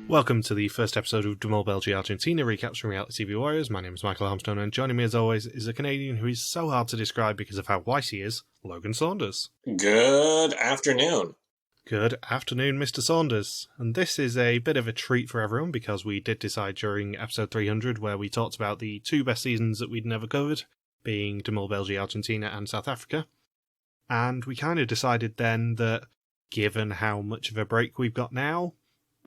Welcome to the first episode of Mol Belgie Argentina recaps from Reality TV Warriors. My name is Michael Armstrong, and joining me as always is a Canadian who is so hard to describe because of how white he is, Logan Saunders. Good afternoon. Good afternoon, Mr. Saunders. And this is a bit of a treat for everyone because we did decide during episode 300, where we talked about the two best seasons that we'd never covered, being Mol Belgie Argentina and South Africa. And we kind of decided then that, given how much of a break we've got now,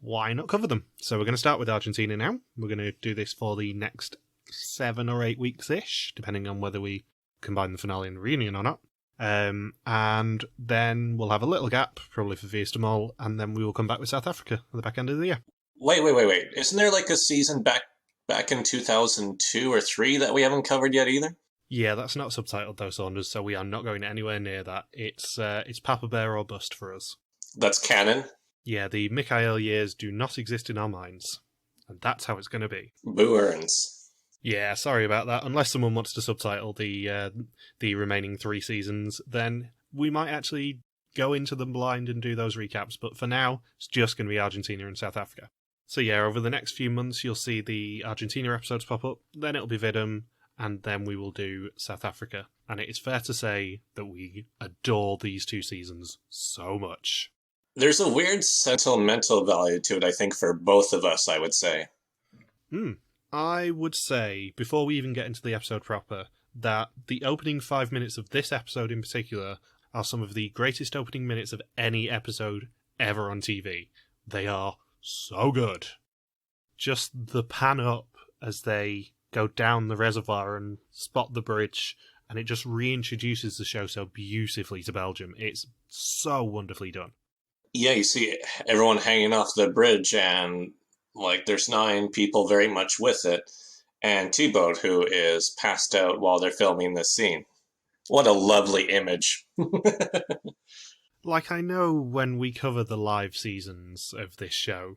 why not cover them? So we're going to start with Argentina now. We're going to do this for the next 7 or 8 weeks-ish, depending on whether we combine the finale and the reunion or not. And then we'll have a little gap, probably for Fiesta Mol, and then we will come back with South Africa at the back end of the year. Wait. Isn't there like a season back in 2002 or 3 that we haven't covered yet either? Yeah, that's not subtitled though, Saunders, so we are not going anywhere near that. It's Papa Bear or bust for us. That's canon? Yeah, the Mikhail years do not exist in our minds. And that's how it's going to be. Boo earns. Yeah, sorry about that. Unless someone wants to subtitle the remaining 3 seasons, then we might actually go into them blind and do those recaps. But for now, it's just going to be Argentina and South Africa. So yeah, over the next few months, you'll see the Argentina episodes pop up. Then it'll be Vidum, and then we will do South Africa. And it is fair to say that we adore these 2 seasons so much. There's a weird sentimental value to it, I think, for both of us, I would say. I would say, before we even get into the episode proper, that the opening 5 minutes of this episode in particular are some of the greatest opening minutes of any episode ever on TV. They are so good. Just the pan up as they go down the reservoir and spot the bridge, and it just reintroduces the show so beautifully to Belgium. It's so wonderfully done. Yeah, you see everyone hanging off the bridge, and like there's 9 people very much with it, and Thibaut, who is passed out while they're filming this scene. What a lovely image. Like, I know when we cover the live seasons of this show,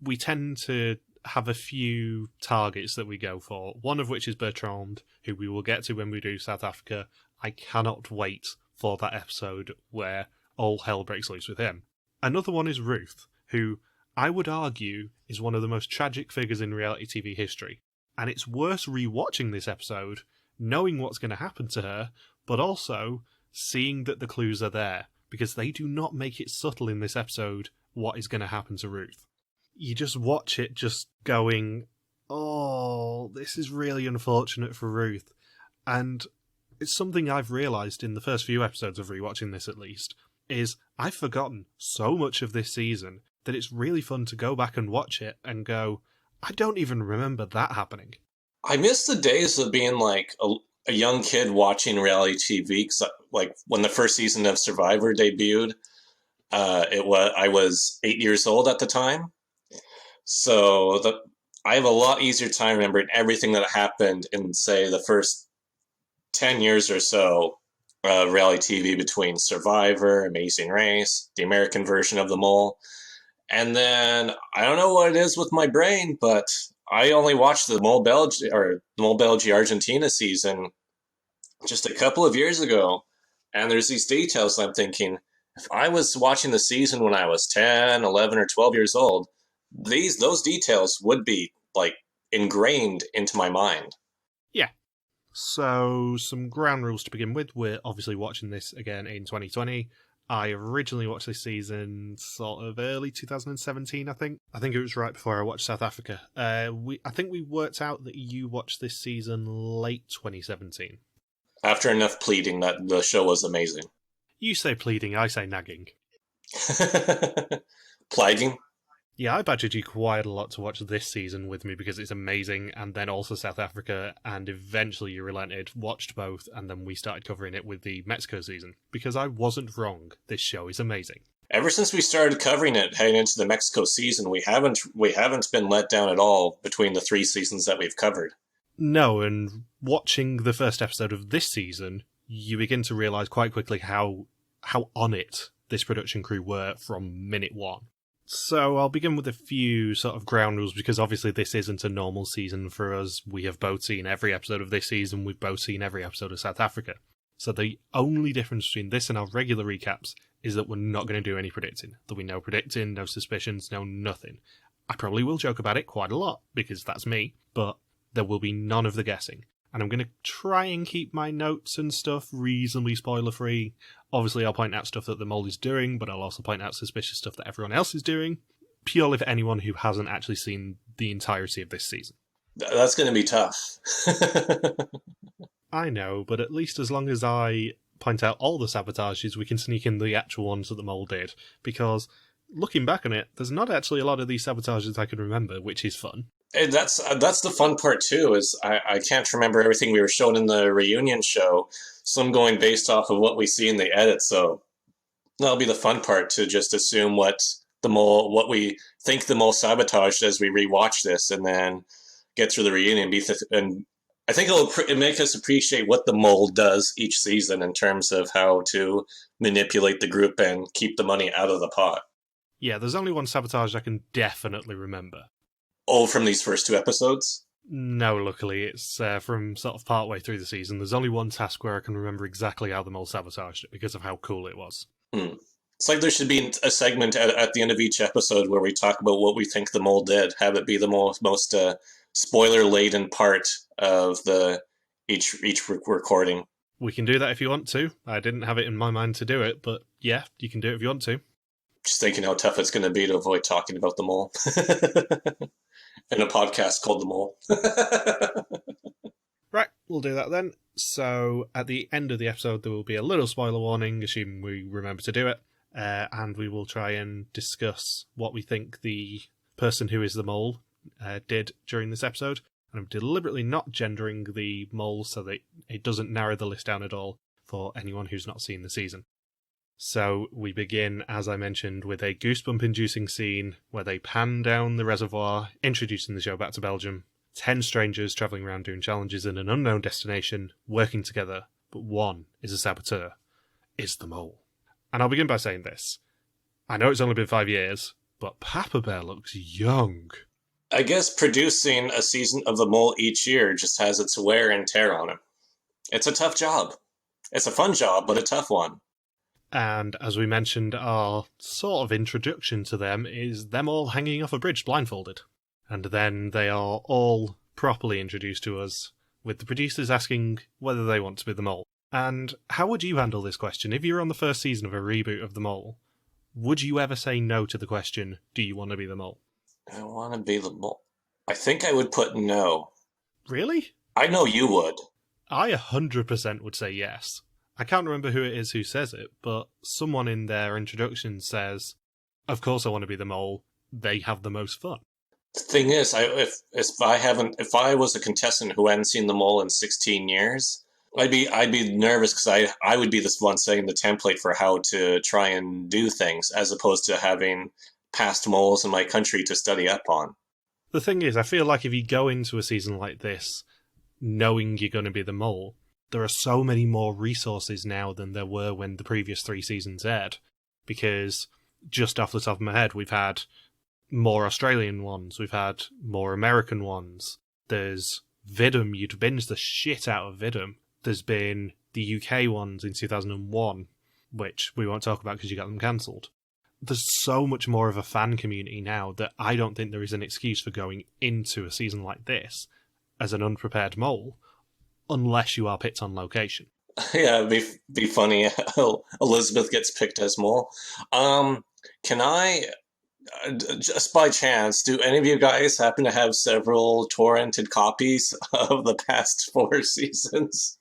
we tend to have a few targets that we go for, one of which is Bertrand, who we will get to when we do South Africa. I cannot wait for that episode where all hell breaks loose with him. Another one is Ruth, who I would argue is one of the most tragic figures in reality TV history. And it's worth rewatching this episode, knowing what's going to happen to her, but also seeing that the clues are there, because they do not make it subtle in this episode what is going to happen to Ruth. You just watch it just going, oh, this is really unfortunate for Ruth. And it's something I've realised in the first few episodes of rewatching this at least, is I've forgotten so much of this season that it's really fun to go back and watch it and go, I don't even remember that happening. I miss the days of being like a young kid watching reality TV, cause like when the first season of Survivor debuted, I was 8 years old at the time. So I have a lot easier time remembering everything that happened in, say, the first 10 years or so reality TV between Survivor, Amazing Race, the American version of The Mole. And then, I don't know what it is with my brain, but I only watched the Mol Belgie Argentina season just a couple of years ago. And there's these details I'm thinking, if I was watching the season when I was 10, 11, or 12 years old, those details would be like ingrained into my mind. Yeah. So, some ground rules to begin with. We're obviously watching this again in 2020. I originally watched this season sort of early 2017, I think. I think it was right before I watched South Africa. I think we worked out that you watched this season late 2017. After enough pleading that the show was amazing. You say pleading, I say nagging. Plaguing? Yeah, I badgered you quite a lot to watch this season with me because it's amazing, and then also South Africa, and eventually you relented, watched both, and then we started covering it with the Mexico season. Because I wasn't wrong, this show is amazing. Ever since we started covering it heading into the Mexico season, we haven't been let down at all between the 3 seasons that we've covered. No, and watching the first episode of this season, you begin to realise quite quickly how on it this production crew were from minute one. So I'll begin with a few sort of ground rules, because obviously this isn't a normal season for us. We have both seen every episode of this season, we've both seen every episode of South Africa. So the only difference between this and our regular recaps is that we're not going to do any predicting. There'll be no predicting, no suspicions, no nothing. I probably will joke about it quite a lot, because that's me, but there will be none of the guessing. And I'm going to try and keep my notes and stuff reasonably spoiler-free. Obviously, I'll point out stuff that the mole is doing, but I'll also point out suspicious stuff that everyone else is doing, purely for anyone who hasn't actually seen the entirety of this season. That's going to be tough. I know, but at least as long as I point out all the sabotages, we can sneak in the actual ones that the mole did. Because, looking back on it, there's not actually a lot of these sabotages I can remember, which is fun. And that's the fun part too, is I can't remember everything we were shown in the reunion show, so I'm going based off of what we see in the edit, so that'll be the fun part, to just assume what we think the mole sabotaged as we rewatch this, and then get through the reunion. And I think it'll make us appreciate what the mole does each season in terms of how to manipulate the group and keep the money out of the pot. Yeah, there's only one sabotage I can definitely remember. Oh, from these first 2 episodes? No, luckily. It's from sort of partway through the season. There's only one task where I can remember exactly how the mole sabotaged it, because of how cool it was. It's like there should be a segment at the end of each episode where we talk about what we think the mole did. Have it be the most spoiler-laden part of each recording. We can do that if you want to. I didn't have it in my mind to do it, but yeah, you can do it if you want to. Just thinking how tough it's going to be to avoid talking about the mole. In a podcast called The Mole. Right, we'll do that then. So, at the end of the episode, there will be a little spoiler warning, assuming we remember to do it, and we will try and discuss what we think the person who is the mole did during this episode. And I'm deliberately not gendering the mole so that it doesn't narrow the list down at all for anyone who's not seen the season. So we begin, as I mentioned, with a goosebump-inducing scene where they pan down the reservoir, introducing the show back to Belgium. 10 strangers travelling around doing challenges in an unknown destination, working together, but one is a saboteur. Is the mole. And I'll begin by saying this. I know it's only been 5 years, but Papa Bear looks young. I guess producing a season of The Mole each year just has its wear and tear on him. It's a tough job. It's a fun job, but a tough one. And as we mentioned, our sort of introduction to them is them all hanging off a bridge blindfolded. And then they are all properly introduced to us, with the producers asking whether they want to be the mole. And how would you handle this question? If you're on the first season of a reboot of The Mole, would you ever say no to the question, do you want to be the mole? I want to be the mole. I think I would put no. Really? I know you would. I 100% would say yes. I can't remember who it is who says it, but someone in their introduction says, of course I want to be the mole, they have the most fun. The thing is, if I was a contestant who hadn't seen The Mole in 16 years, I'd be nervous because I would be this one setting the template for how to try and do things, as opposed to having past moles in my country to study up on. The thing is, I feel like if you go into a season like this, knowing you're going to be the mole, there are so many more resources now than there were when the previous 3 seasons aired. Because, just off the top of my head, we've had more Australian ones, we've had more American ones, there's Vidum, you'd binge the shit out of Vidum. There's been the UK ones in 2001, which we won't talk about because you got them cancelled. There's so much more of a fan community now that I don't think there is an excuse for going into a season like this as an unprepared mole, unless you are picked on location. Yeah, it'd be funny how Elizabeth gets picked as mole. Can I, just by chance, do any of you guys happen to have several torrented copies of the past 4 seasons?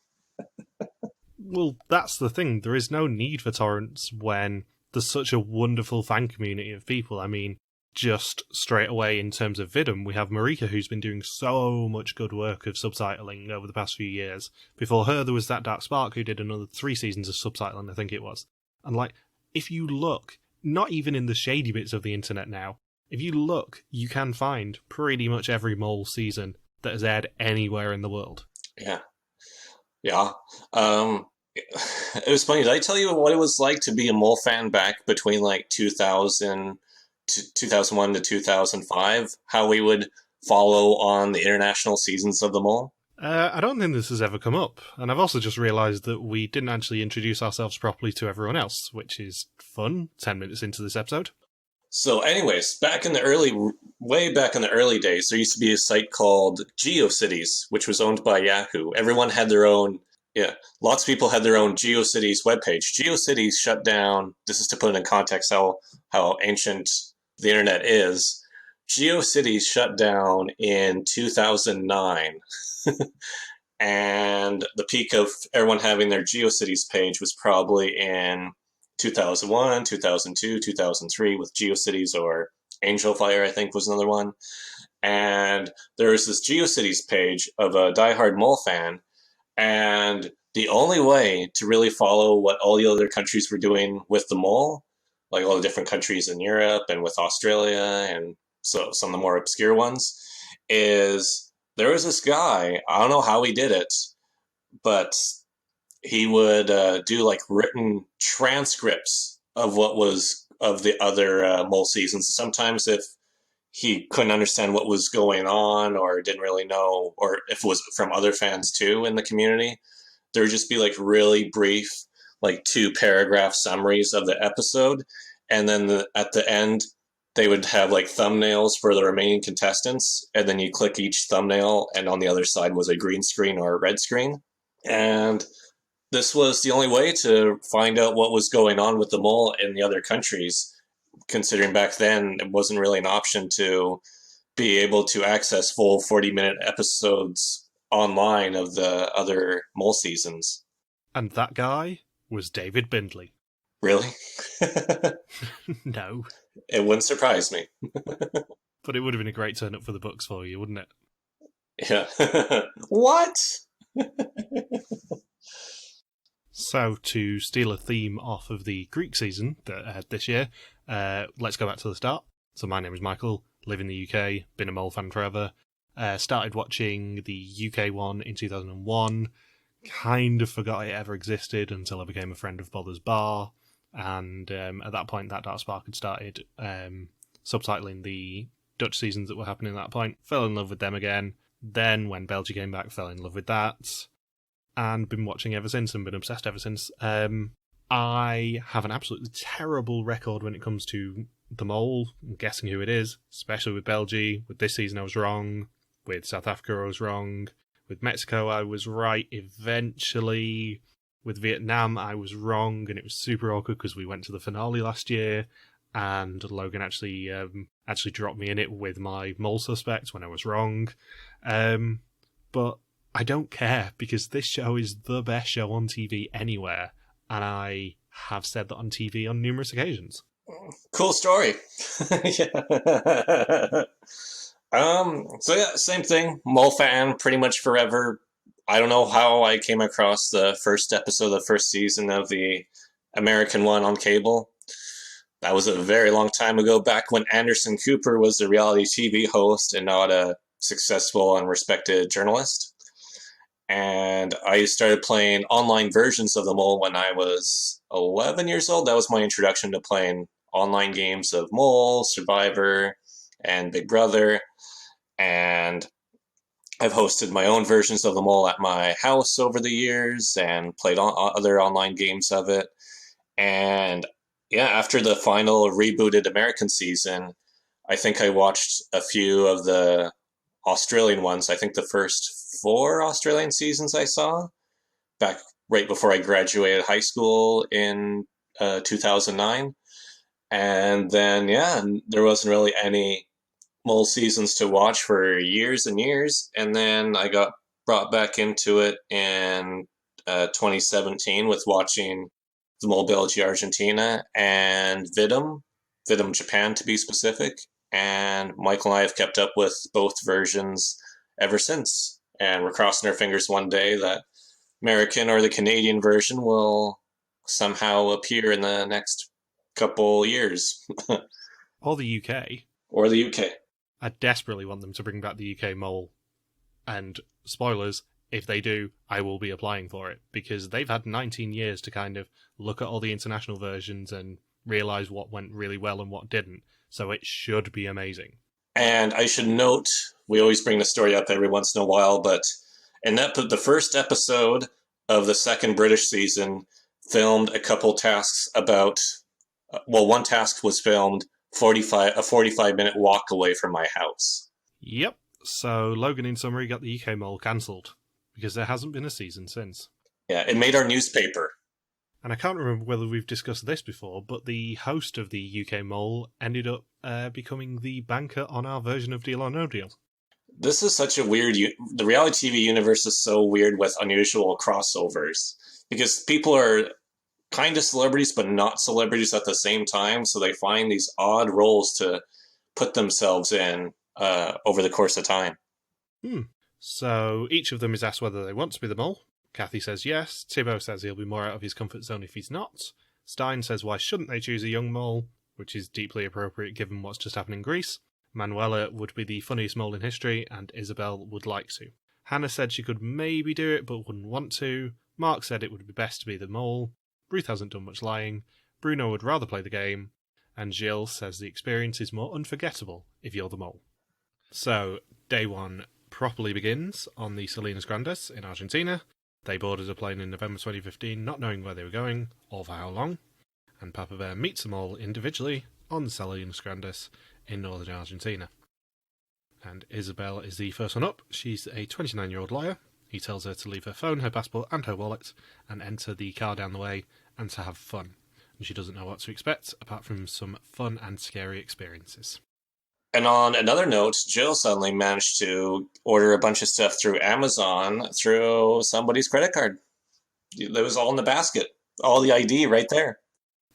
Well, that's the thing. There is no need for torrents when there's such a wonderful fan community of people. I mean, just straight away in terms of Vidum, we have Marika, who's been doing so much good work of subtitling over the past few years. Before her, there was that Dark Spark, who did another 3 seasons of subtitling, I think it was. And, like, if you look, not even in the shady bits of the internet now, if you look, you can find pretty much every Mole season that has aired anywhere in the world. Yeah. Yeah. It was funny. Did I tell you what it was like to be a Mole fan back between, like, 2001 to 2005? How we would follow on the international seasons of The Mole? I don't think this has ever come up, and I've also just realised that we didn't actually introduce ourselves properly to everyone else, which is fun, 10 minutes into this episode. So, anyways, way back in the early days, there used to be a site called GeoCities, which was owned by Yahoo. Everyone had their own, yeah, lots of people had their own GeoCities webpage. GeoCities shut down. This is to put in context how ancient the internet is. GeoCities shut down in 2009. And the peak of everyone having their GeoCities page was probably in 2001, 2002, 2003 with GeoCities, or Angel Fire, I think, was another one. And there was this GeoCities page of a diehard Mole fan, and the only way to really follow what all the other countries were doing with the Mole, like all the different countries in Europe and with Australia and so some of the more obscure ones, is there was this guy, I don't know how he did it, but he would do like written transcripts of what was of the other Mole seasons. Sometimes if he couldn't understand what was going on or didn't really know, or if it was from other fans too in the community, there would just be like really brief, like 2-paragraph summaries of the episode. And then at the end, they would have like thumbnails for the remaining contestants. And then you click each thumbnail, and on the other side was a green screen or a red screen. And this was the only way to find out what was going on with the Mole in the other countries, considering back then it wasn't really an option to be able to access full 40-minute episodes online of the other Mole seasons. And that guy was David Bindley. Really? No. It wouldn't surprise me. But it would have been a great turn up for the books for you, wouldn't it? Yeah. What? So, to steal a theme off of the Greek season that I had this year, let's go back to the start. So my name is Michael, live in the UK, been a Mole fan forever. Started watching the UK one in 2001, kind of forgot it ever existed until I became a friend of Bother's Bar, and at that point that dark spark had started subtitling the Dutch seasons that were happening at that point. Fell in love with them again. Then when Belgium came back, fell in love with that. And been watching ever since and been obsessed ever since. I have an absolutely terrible record when it comes to the Mole, and guessing who it is, especially with Belgium. With this season I was wrong. With South Africa I was wrong. With Mexico I was right eventually. With Vietnam I was wrong, and it was super awkward because we went to the finale last year, and Logan actually dropped me in it with my Mole suspect when I was wrong. But I don't care, because this show is the best show on TV anywhere, and I have said that on TV on numerous occasions. Cool story. Yeah. So yeah, same thing. Mole fan pretty much forever. I don't know how I came across the first episode of the first season of the American one on cable. That was a very long time ago, back when Anderson Cooper was a reality TV host and not a successful and respected journalist. And I started playing online versions of the Mole when I was 11 years old. That was my introduction to playing online games of Mole, Survivor, and Big Brother. And I've hosted my own versions of the Mole at my house over the years and played other online games of it. And yeah, after the final rebooted American season, I think I watched a few of the Australian ones. I think the first 4 Australian seasons I saw back right before I graduated high school in 2009. And then, yeah, there wasn't really any Mole seasons to watch for years and years. And then I got brought back into it in 2017 with watching the Mol Belgie Argentina and Vidum Japan to be specific. And Michael and I have kept up with both versions ever since. And we're crossing our fingers one day that American or the Canadian version will somehow appear in the next couple years. Or the UK. Or the UK. I desperately want them to bring back the UK Mole. And spoilers, if they do, I will be applying for it, because they've had 19 years to kind of look at all the international versions and realise what went really well and what didn't. So it should be amazing. And I should note, we always bring the story up every once in a while, but the first episode of the second British season filmed a couple tasks about, one task was filmed a 45-minute walk away from my house. Yep. So Logan, in summary, got the UK Mole cancelled because there hasn't been a season since. Yeah, it made our newspaper. And I can't remember whether we've discussed this before, but the host of the UK Mole ended up becoming the banker on our version of Deal or No Deal. This is such a weird... The reality TV universe is so weird with unusual crossovers. Because people are kind of celebrities, but not celebrities at the same time. So they find these odd roles to put themselves in over the course of time. So each of them is asked whether they want to be the mole. Kathy says yes. Thibaut says he'll be more out of his comfort zone if he's not. Stein says why shouldn't they choose a young mole, which is deeply appropriate given what's just happened in Greece. Manuela would be the funniest mole in history, and Isabel would like to. Hanne said she could maybe do it, but wouldn't want to. Marc said it would be best to be the mole. Ruth hasn't done much lying. Bruno would rather play the game. And Gilles says the experience is more unforgettable if you're the mole. So, day one properly begins on the Salinas Grandes in Argentina. They boarded a plane in November 2015, not knowing where they were going, or for how long. And Papa Bear meets them all individually on the Salinas Grandes in northern Argentina. And Isabel is the first one up. She's a 29-year-old lawyer. He tells her to leave her phone, her passport and her wallet and enter the car down the way and to have fun. And she doesn't know what to expect, apart from some fun and scary experiences. And on another note, Jill suddenly managed to order a bunch of stuff through Amazon through somebody's credit card. It was all in the basket. All the ID right there.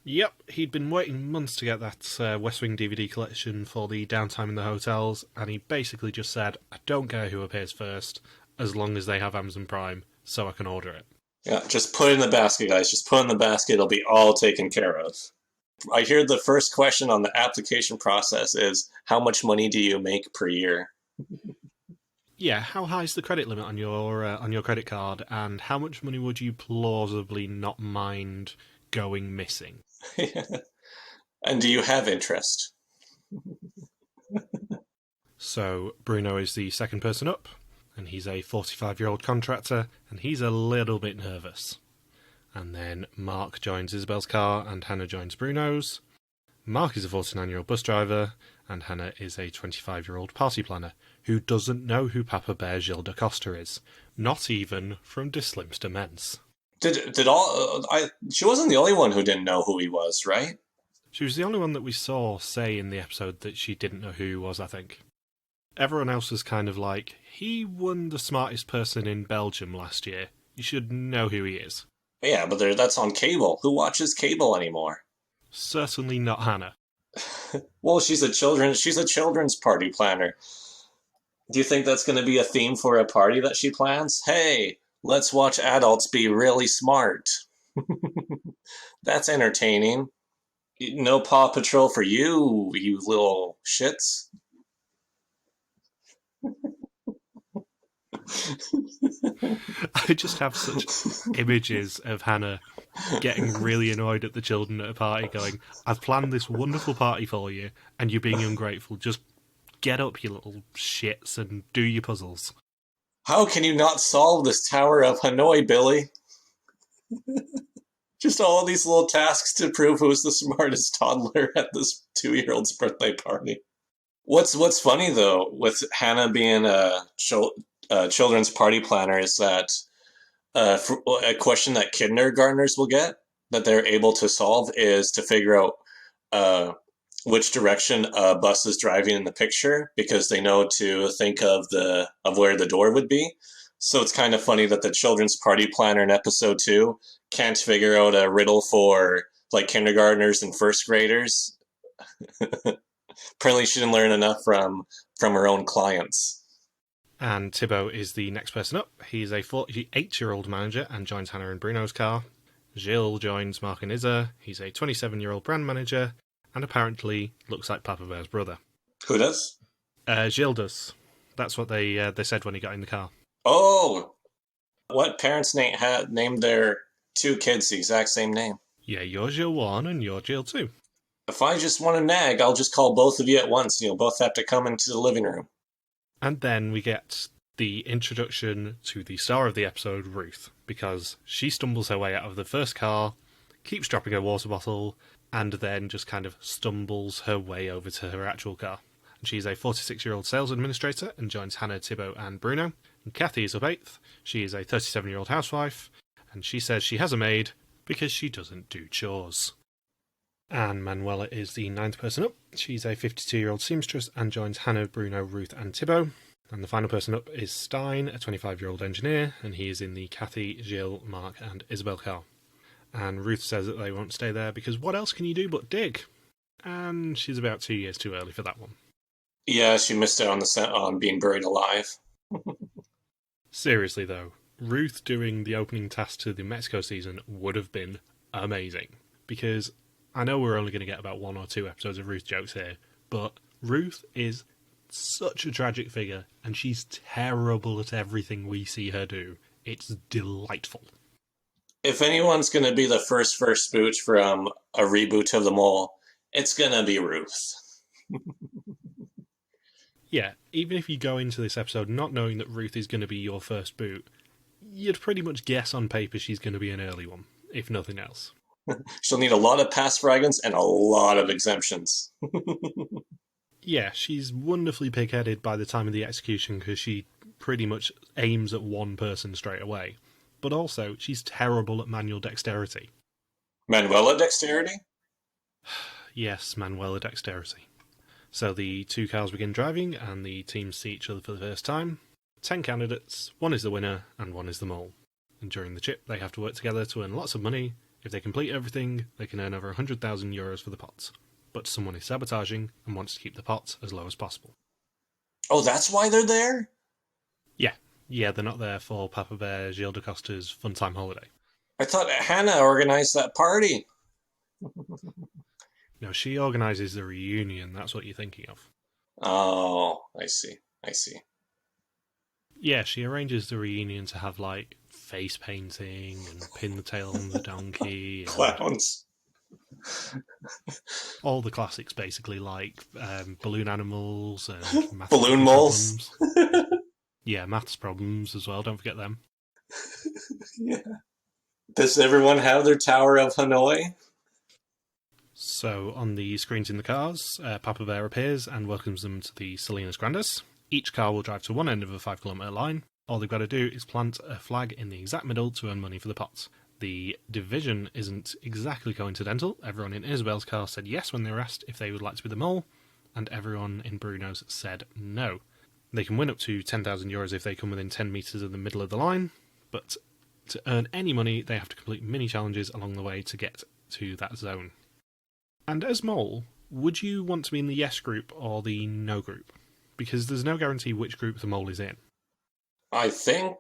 Yep, he'd been waiting months to get that West Wing DVD collection for the downtime in the hotels, and he basically just said, I don't care who appears first, as long as they have Amazon Prime, so I can order it. Yeah, just put it in the basket, guys. Just put it in the basket. It'll be all taken care of. I hear the first question on the application process is, how much money do you make per year? Yeah, how high is the credit limit on your credit card, and how much money would you plausibly not mind going missing? And do you have interest? So Bruno is the second person up, and he's a 45-year-old contractor, and he's a little bit nervous. And then Marc joins Isabel's car, and Hanne joins Bruno's. Marc is a 49-year-old bus driver, and Hanne is a 25-year-old party planner, who doesn't know who Papa Bear Gilles de Coster is, not even from De Slimste Mens. She wasn't the only one who didn't know who he was, right? She was the only one that we saw say in the episode that she didn't know who he was, I think. Everyone else was kind of like, he won the smartest person in Belgium last year. You should know who he is. Yeah, but that's on cable. Who watches cable anymore? Certainly not Hanne. Well, she's a children's party planner. Do you think that's going to be a theme for a party that she plans? Hey, let's watch adults be really smart. That's entertaining. No Paw Patrol for you, you little shits. I just have such images of Hanne getting really annoyed at the children at a party going, I've planned this wonderful party for you and you're being ungrateful. Just get up, you little shits, and do your puzzles. How can you not solve this Tower of Hanoi, Billy? Just all these little tasks to prove who's the smartest toddler at this 2-year-old's birthday party. What's funny, though, with Hanne being a children's party planner is that a question that kindergartners will get that they're able to solve is to figure out which direction a bus is driving in the picture, because they know to think of where the door would be. So it's kind of funny that the children's party planner in episode 2 can't figure out a riddle for like kindergartners and first graders. Apparently she didn't learn enough from her own clients. And Thibaut is the next person up. He's a 48-year-old manager and joins Hanne and Bruno's car. Gilles joins Marc and Isa. He's a 27-year-old brand manager and apparently looks like Papa Bear's brother. Who does? Gilles does. That's what they said when he got in the car. Oh! What parents named their 2 kids the exact same name? Yeah, you're Gilles 1 and you're Gilles 2. If I just want to nag, I'll just call both of you at once. You'll both have to come into the living room. And then we get the introduction to the star of the episode, Ruth, because she stumbles her way out of the first car, keeps dropping her water bottle, and then just kind of stumbles her way over to her actual car. And she's a 46-year-old sales administrator and joins Hanne, Thibaut and Bruno. And Kathy is up 8th. She is a 37-year-old housewife, and she says she has a maid because she doesn't do chores. And Manuela is the 9th person up. She's a 52-year-old seamstress and joins Hanne, Bruno, Ruth and Thibaut. And the final person up is Stein, a 25-year-old engineer, and he is in the Kathy, Gilles, Marc and Isabel car. And Ruth says that they won't stay there because what else can you do but dig? And she's about 2 years too early for that one. Yeah, she missed out on the set on being buried alive. Seriously though, Ruth doing the opening task to the Mexico season would have been amazing. Because I know we're only going to get about 1 or 2 episodes of Ruth jokes here, but Ruth is such a tragic figure, and she's terrible at everything we see her do. It's delightful. If anyone's going to be the first spooch from a reboot of The Mole, it's going to be Ruth. Yeah, even if you go into this episode not knowing that Ruth is going to be your first boot, you'd pretty much guess on paper she's going to be an early one, if nothing else. She'll need a lot of past fragments and a lot of exemptions. Yeah, she's wonderfully pig-headed by the time of the execution because she pretty much aims at one person straight away. But also, she's terrible at manual dexterity. Manuela dexterity? Yes, Manuela dexterity. So the 2 cars begin driving and the teams see each other for the first time. 10 candidates, 1 is the winner and 1 is the mole. And during the trip, they have to work together to earn lots of money. If they complete everything, they can earn over 100,000 euros for the pots. But someone is sabotaging and wants to keep the pot as low as possible. Oh, that's why they're there? Yeah, they're not there for Papa Bear Gilles de Coster's fun time holiday. I thought Hanne organized that party. No, she organises the reunion, that's what you're thinking of. Oh, I see. Yeah, she arranges the reunion to have, like, face painting and pin the tail on the donkey. And clowns. All the classics, basically, like balloon animals and balloon moles. Yeah, maths problems as well, don't forget them. Yeah. Does everyone have their Tower of Hanoi? So, on the screens in the cars, Papa Bear appears and welcomes them to the Salinas Grandes. Each car will drive to one end of a 5-kilometre line. All they've got to do is plant a flag in the exact middle to earn money for the pots. The division isn't exactly coincidental. Everyone in Isabel's car said yes when they were asked if they would like to be the mole, and everyone in Bruno's said no. They can win up to 10,000 euros if they come within 10 metres of the middle of the line, but to earn any money, they have to complete mini-challenges along the way to get to that zone. And as mole, would you want to be in the yes group or the no group? Because there's no guarantee which group the mole is in. I think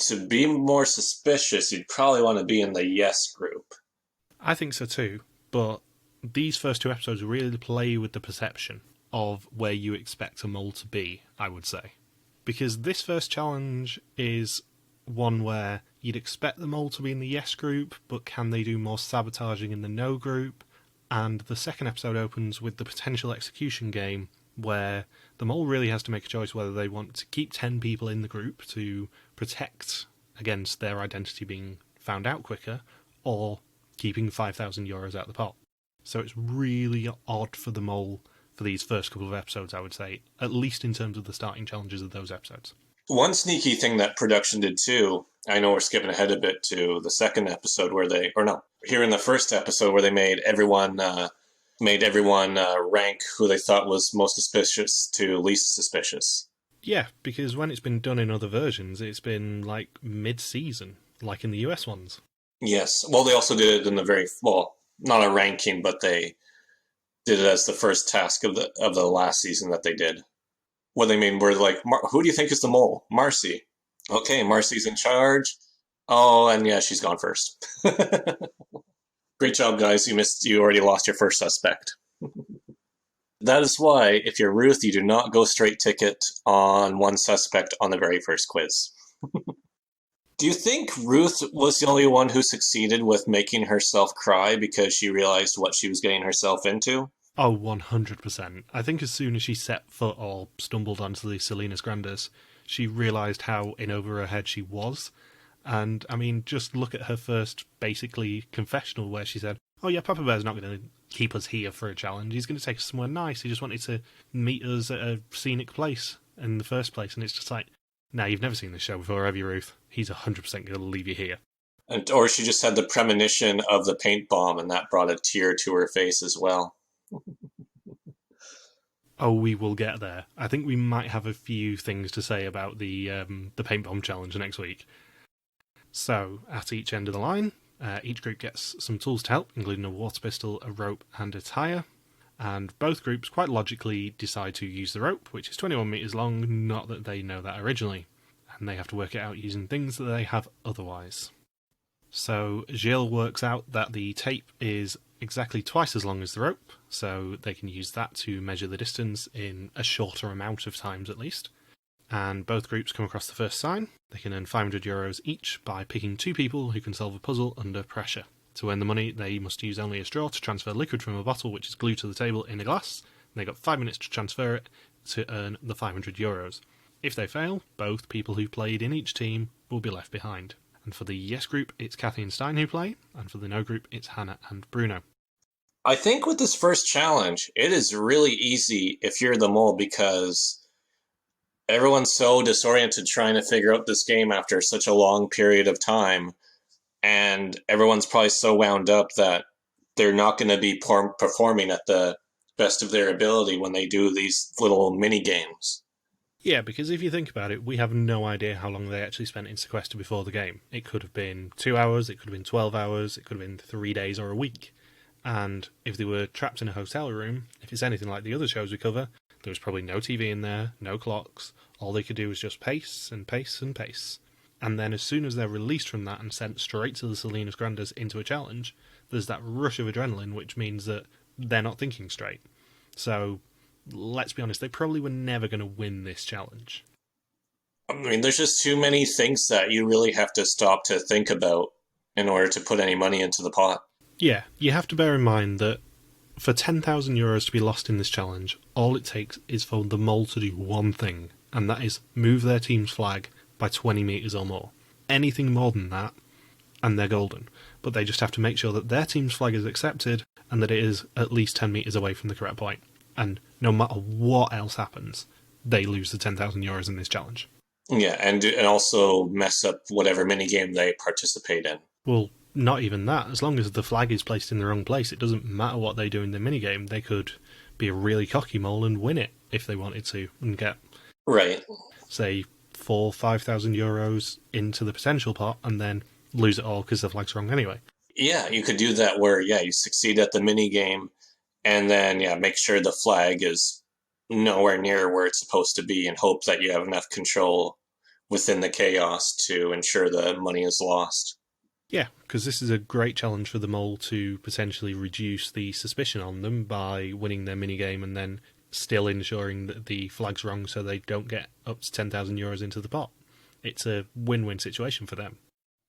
to be more suspicious, you'd probably want to be in the yes group. I think so too, but these first 2 episodes really play with the perception of where you expect a mole to be, I would say. Because this first challenge is one where you'd expect the mole to be in the yes group, but can they do more sabotaging in the no group? And the second episode opens with the potential execution game, where the mole really has to make a choice whether they want to keep 10 people in the group to protect against their identity being found out quicker, or keeping 5,000 euros out of the pot. So it's really odd for the mole for these first couple of episodes, I would say, at least in terms of the starting challenges of those episodes. One sneaky thing that production did too, I know we're skipping ahead a bit to the second episode here in the first episode where they made everyone rank who they thought was most suspicious to least suspicious. Yeah, because when it's been done in other versions, it's been like mid-season, like in the US ones. Yes. Well, they also did it in not a ranking, but they did it as the first task of the last season that they did. What they mean were like, who do you think is the mole? Marcy. Okay, Marcy's in charge. Oh, and yeah, she's gone first. Great job, guys. You already lost your first suspect. That is why, if you're Ruth, you do not go straight ticket on one suspect on the very first quiz. Do you think Ruth was the only one who succeeded with making herself cry because she realized what she was getting herself into? Oh, 100%. I think as soon as she set foot or stumbled onto the Salinas Grandes, she realised how in over her head she was. And, I mean, just look at her first, basically, confessional where she said, oh yeah, Papa Bear's not going to keep us here for a challenge. He's going to take us somewhere nice. He just wanted to meet us at a scenic place in the first place. And it's just like, nah, you've never seen this show before, have you, Ruth? He's 100% going to leave you here. Or she just had the premonition of the paint bomb, and that brought a tear to her face as well. Oh, we will get there. I think we might have a few things to say about the paint bomb challenge next week. So, at each end of the line, each group gets some tools to help, including a water pistol, a rope, and a tyre. And both groups quite logically decide to use the rope, which is 21 metres long, not that they know that originally. And they have to work it out using things that they have otherwise. So Gilles works out that the tape is exactly twice as long as the rope, so they can use that to measure the distance in a shorter amount of times at least. And both groups come across the first sign. They can earn €500 each by picking 2 people who can solve a puzzle under pressure. To earn the money, they must use only a straw to transfer liquid from a bottle which is glued to the table in a glass. And they've got 5 minutes to transfer it to earn the €500. If they fail, both people who played in each team will be left behind. And for the yes group, it's Kathy and Stein who play, and for the no group, it's Hanne and Bruno. I think with this first challenge, it is really easy if you're the mole, because everyone's so disoriented trying to figure out this game after such a long period of time, and everyone's probably so wound up that they're not going to be performing at the best of their ability when they do these little mini games. Yeah, because if you think about it, we have no idea how long they actually spent in sequester before the game. It could have been 2 hours, it could have been 12 hours, it could have been 3 days or a week. And if they were trapped in a hotel room, if it's anything like the other shows we cover, there was probably no TV in there, no clocks. All they could do was just pace and pace and pace. And then as soon as they're released from that and sent straight to the Salinas Grandes into a challenge, there's that rush of adrenaline, which means that they're not thinking straight. So let's be honest, they probably were never going to win this challenge. I mean, there's just too many things that you really have to stop to think about in order to put any money into the pot. Yeah, you have to bear in mind that for €10,000 to be lost in this challenge, all it takes is for the mole to do one thing, and that is move their team's flag by 20 metres or more. Anything more than that, and they're golden. But they just have to make sure that their team's flag is accepted, and that it is at least 10 metres away from the correct point. And no matter what else happens, they lose the €10,000 in this challenge. Yeah, and also mess up whatever minigame they participate in. Well, not even that. As long as the flag is placed in the wrong place, it doesn't matter what they do in the minigame. They could be a really cocky mole and win it if they wanted to, and get, right, say, €4,000-5,000 into the potential pot, and then lose it all because the flag's wrong anyway. Yeah, you could do that where, you succeed at the minigame, and then, make sure the flag is nowhere near where it's supposed to be, and hope that you have enough control within the chaos to ensure the money is lost. Yeah, because this is a great challenge for the mole to potentially reduce the suspicion on them by winning their minigame and then still ensuring that the flag's wrong so they don't get up to €10,000 into the pot. It's a win-win situation for them.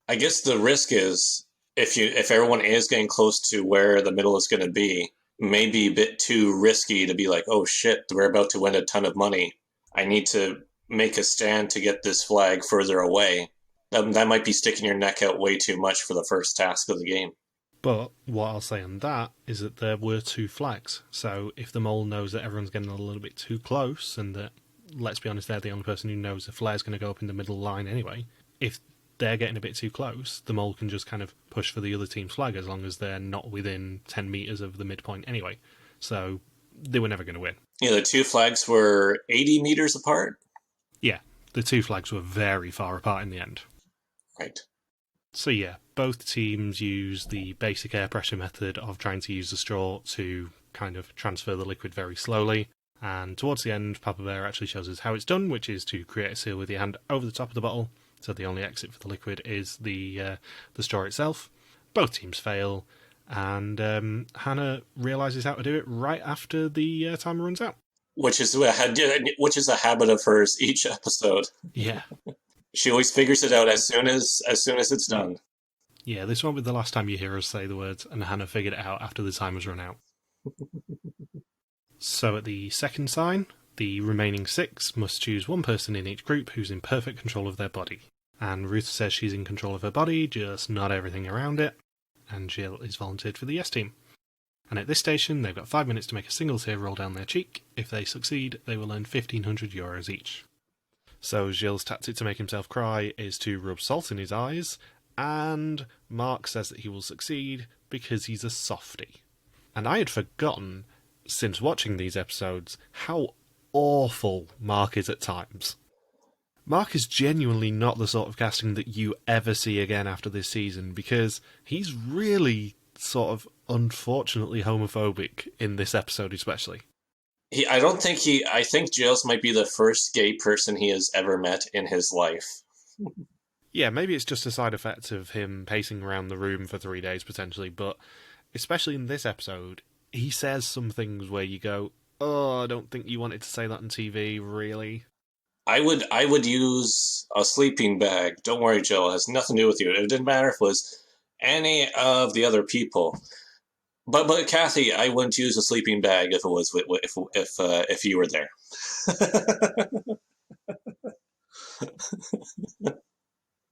I guess the risk is, if everyone is getting close to where the middle is going to be, maybe a bit too risky to be like, oh shit, we're about to win a ton of money. I need to make a stand to get this flag further away. That might be sticking your neck out way too much for the first task of the game. But what I'll say on that is that there were 2 flags. So if the mole knows that everyone's getting a little bit too close, and that, let's be honest, they're the only person who knows the flare's going to go up in the middle line anyway, if they're getting a bit too close, the mole can just kind of push for the other team's flag as long as they're not within 10 metres of the midpoint anyway. So they were never going to win. Yeah, the 2 flags were 80 meters apart? Yeah, the 2 flags were very far apart in the end. Right. So yeah, both teams use the basic air pressure method of trying to use the straw to kind of transfer the liquid very slowly. And towards the end, Papa Bear actually shows us how it's done, which is to create a seal with your hand over the top of the bottle. So the only exit for the liquid is the straw itself. Both teams fail, and Hanne realises how to do it right after the timer runs out. Which is a habit of hers each episode. Yeah. She always figures it out as soon as it's done. Yeah, this won't be the last time you hear us say the words, and Hanne figured it out after the timer's run out. So at the second sign, the remaining 6 must choose one person in each group who's in perfect control of their body. And Ruth says she's in control of her body, just not everything around it. and Gilles is volunteered for the yes team. And at this station, they've got 5 minutes to make a single tear roll down their cheek. If they succeed, they will earn €1,500 each. So Gilles' tactic to make himself cry is to rub salt in his eyes, and Marc says that he will succeed because he's a softie. And I had forgotten, since watching these episodes, how awful Marc is at times. Marc is genuinely not the sort of casting that you ever see again after this season, because he's really sort of unfortunately homophobic in this episode especially. I think Giles might be the first gay person he has ever met in his life. Yeah, maybe it's just a side effect of him pacing around the room for 3 days potentially, but especially in this episode, he says some things where you go, oh, I don't think you wanted to say that on TV, really. I would use a sleeping bag. Don't worry, Jill. It has nothing to do with you. It didn't matter if it was any of the other people. But Kathy, I wouldn't use a sleeping bag if it was if you were there.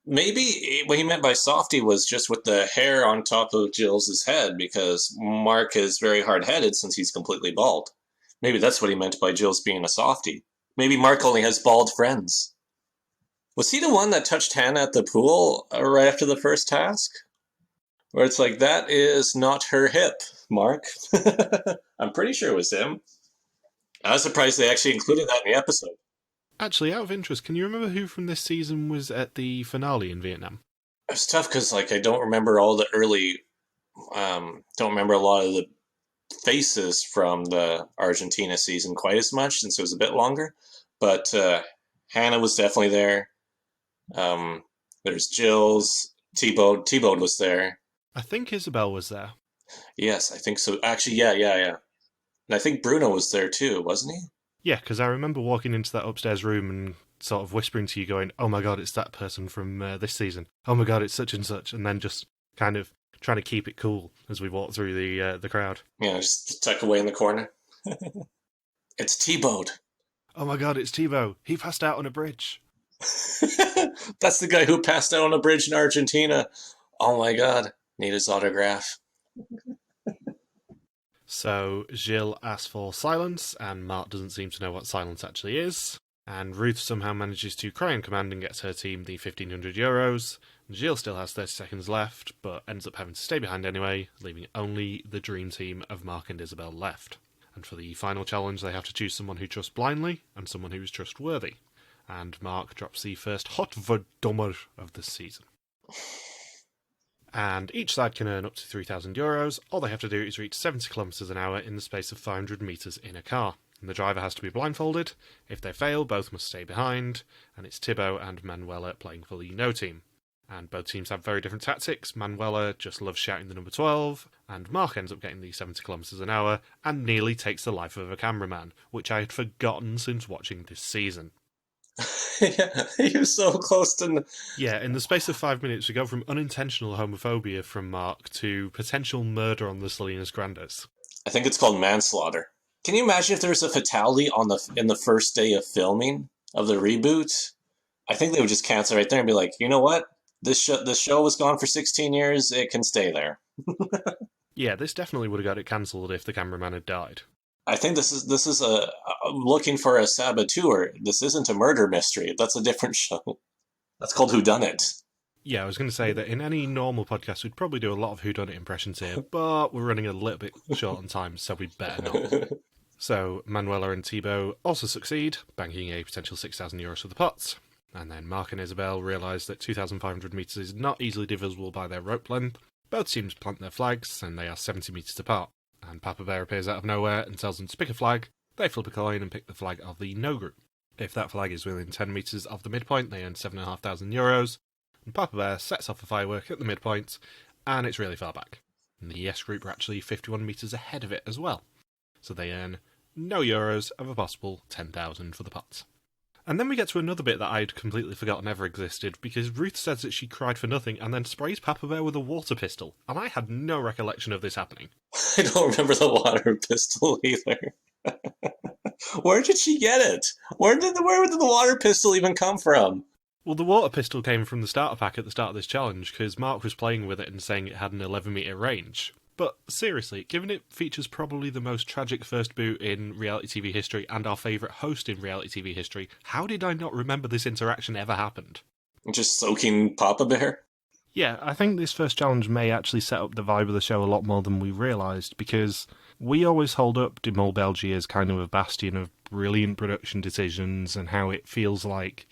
Maybe what he meant by softy was just with the hair on top of Jill's head, because Marc is very hard-headed since he's completely bald. Maybe that's what he meant by Jill's being a softy. Maybe Marc only has bald friends. Was he the one that touched Hanne at the pool right after the first task? Where it's like, that is not her hip, Marc. I'm pretty sure it was him. I was surprised they actually included that in the episode. Actually, out of interest, can you remember who from this season was at the finale in Vietnam? It's tough because, I don't remember all the early... don't remember a lot of the faces from the Argentina season quite as much, since it was a bit longer. But Hanne was definitely there. There's Jill's. T-Bode was there. I think Isabel was there. Yes, I think so. Actually, yeah. And I think Bruno was there too, wasn't he? Yeah, because I remember walking into that upstairs room and sort of whispering to you going, oh my god, it's that person from this season. Oh my god, it's such and such. And then just kind of trying to keep it cool as we walk through the crowd. Yeah, just tuck away in the corner. It's T-Bode. Oh my god, it's Tebow. He passed out on a bridge. That's the guy who passed out on a bridge in Argentina. Oh my god, need his autograph. So Gilles asks for silence, and Marc doesn't seem to know what silence actually is. And Ruth somehow manages to cry on command and gets her team the €1,500. Gilles still has 30 seconds left, but ends up having to stay behind anyway, leaving only the dream team of Marc and Isabel left. And for the final challenge, they have to choose someone who trusts blindly and someone who is trustworthy. And Marc drops the first hot verdummer of the season. And each side can earn up to €3,000. All they have to do is reach 70 kilometers an hour in the space of 500 meters in a car. And the driver has to be blindfolded. If they fail, both must stay behind. And it's Thibaut and Manuela playing for the no team. And both teams have very different tactics. Manuela just loves shouting the number 12, and Marc ends up getting the 70 kilometers an hour and nearly takes the life of a cameraman, which I had forgotten since watching this season. Yeah, he was so close to... Yeah, in the space of 5 minutes, we go from unintentional homophobia from Marc to potential murder on the Salinas Grandes. I think it's called manslaughter. Can you imagine if there was a fatality in the first day of filming of the reboot? I think they would just cancel right there and be like, you know what? This show was gone for 16 years. It can stay there. Yeah, this definitely would have got it cancelled if the cameraman had died. I think this is a looking for a saboteur. This isn't a murder mystery. That's a different show. That's called Whodunit. Yeah, I was going to say that in any normal podcast, we'd probably do a lot of Whodunit impressions here, but we're running a little bit short on time, so we better not. So, Manuela and Thibaut also succeed, banking a potential €6,000 for the pots. And then Marc and Isabel realise that 2,500 metres is not easily divisible by their rope length. Both teams plant their flags, and they are 70 metres apart. And Papa Bear appears out of nowhere and tells them to pick a flag. They flip a coin and pick the flag of the no group. If that flag is within 10 metres of the midpoint, they earn €7,500. And Papa Bear sets off a firework at the midpoint, and it's really far back. And the yes group are actually 51 metres ahead of it as well. So they earn no euros of a possible 10,000 for the pots. And then we get to another bit that I'd completely forgotten ever existed, because Ruth says that she cried for nothing and then sprays Papa Bear with a water pistol, and I had no recollection of this happening. I don't remember the water pistol either. Where did she get it? Where did the water pistol even come from? Well, the water pistol came from the starter pack at the start of this challenge, because Marc was playing with it and saying it had an 11-metre range. But seriously, given it features probably the most tragic first boot in reality TV history and our favourite host in reality TV history, how did I not remember this interaction ever happened? Just soaking Papa Bear? Yeah, I think this first challenge may actually set up the vibe of the show a lot more than we realised, because we always hold up to Mol Belgie as kind of a bastion of brilliant production decisions and how it feels like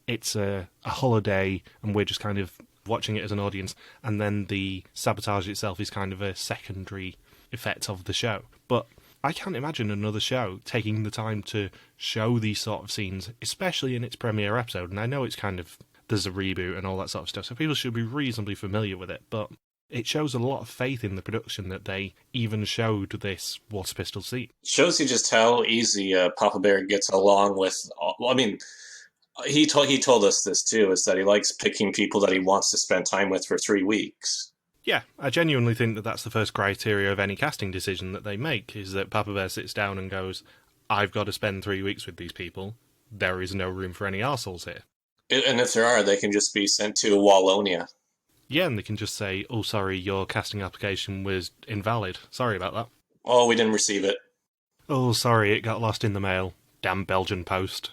it's a holiday and we're just kind of watching it as an audience, and then the sabotage itself is kind of a secondary effect of the show. But I can't imagine another show taking the time to show these sort of scenes, especially in its premiere episode. And I know it's kind of, there's a reboot and all that sort of stuff, so people should be reasonably familiar with it, but it shows a lot of faith in the production that they even showed this water pistol scene. Shows you just how easy Papa Bear gets along with. I mean, he told us this too, is that he likes picking people that he wants to spend time with for 3 weeks. Yeah, I genuinely think that that's the first criteria of any casting decision that they make, is that Papa Bear sits down and goes, I've got to spend 3 weeks with these people. There is no room for any arseholes here. And if there are, they can just be sent to Wallonia. Yeah, and they can just say, oh, sorry, your casting application was invalid. Sorry about that. Oh, we didn't receive it. Oh, sorry, it got lost in the mail. Damn Belgian post.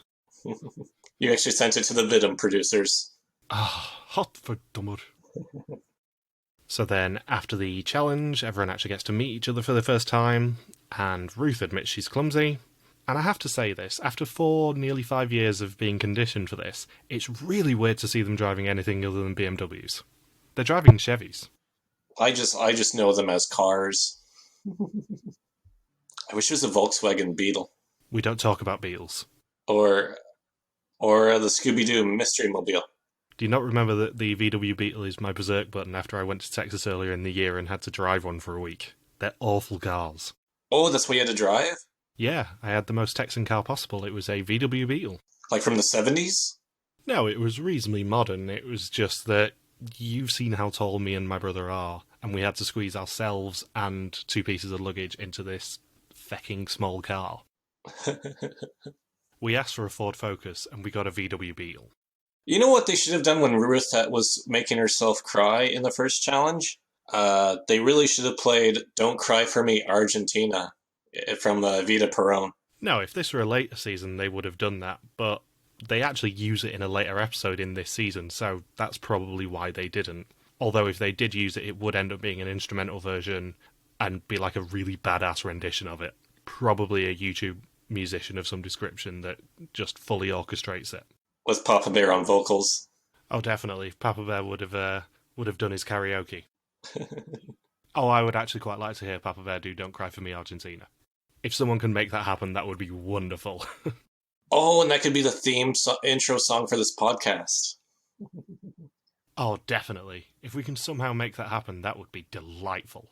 You actually sent it to the Vidum producers. Ah, hot for dummer. So then, after the challenge, everyone actually gets to meet each other for the first time, and Ruth admits she's clumsy. And I have to say this, after nearly 5 years of being conditioned for this, it's really weird to see them driving anything other than BMWs. They're driving Chevys. I just know them as cars. I wish it was a Volkswagen Beetle. We don't talk about Beetles. Or the Scooby-Doo Mystery Mobile. Do you not remember that the VW Beetle is my berserk button after I went to Texas earlier in the year and had to drive one for a week? They're awful cars. Oh, that's what you had to drive? Yeah, I had the most Texan car possible. It was a VW Beetle. Like from the 70s? No, it was reasonably modern. It was just that you've seen how tall me and my brother are, and we had to squeeze ourselves and 2 pieces of luggage into this fecking small car. We asked for a Ford Focus, and we got a VW Beetle. You know what they should have done when Ruth was making herself cry in the first challenge? They really should have played Don't Cry For Me, Argentina from Vita Perón. No, if this were a later season, they would have done that, but they actually use it in a later episode in this season, so that's probably why they didn't. Although if they did use it, it would end up being an instrumental version and be like a really badass rendition of it. Probably a YouTube musician of some description that just fully orchestrates it. With Papa Bear on vocals. Oh, definitely. Papa Bear would have done his karaoke. Oh, I would actually quite like to hear Papa Bear do Don't Cry For Me, Argentina. If someone can make that happen, that would be wonderful. Oh, and that could be the intro song for this podcast. Oh, definitely. If we can somehow make that happen, that would be delightful.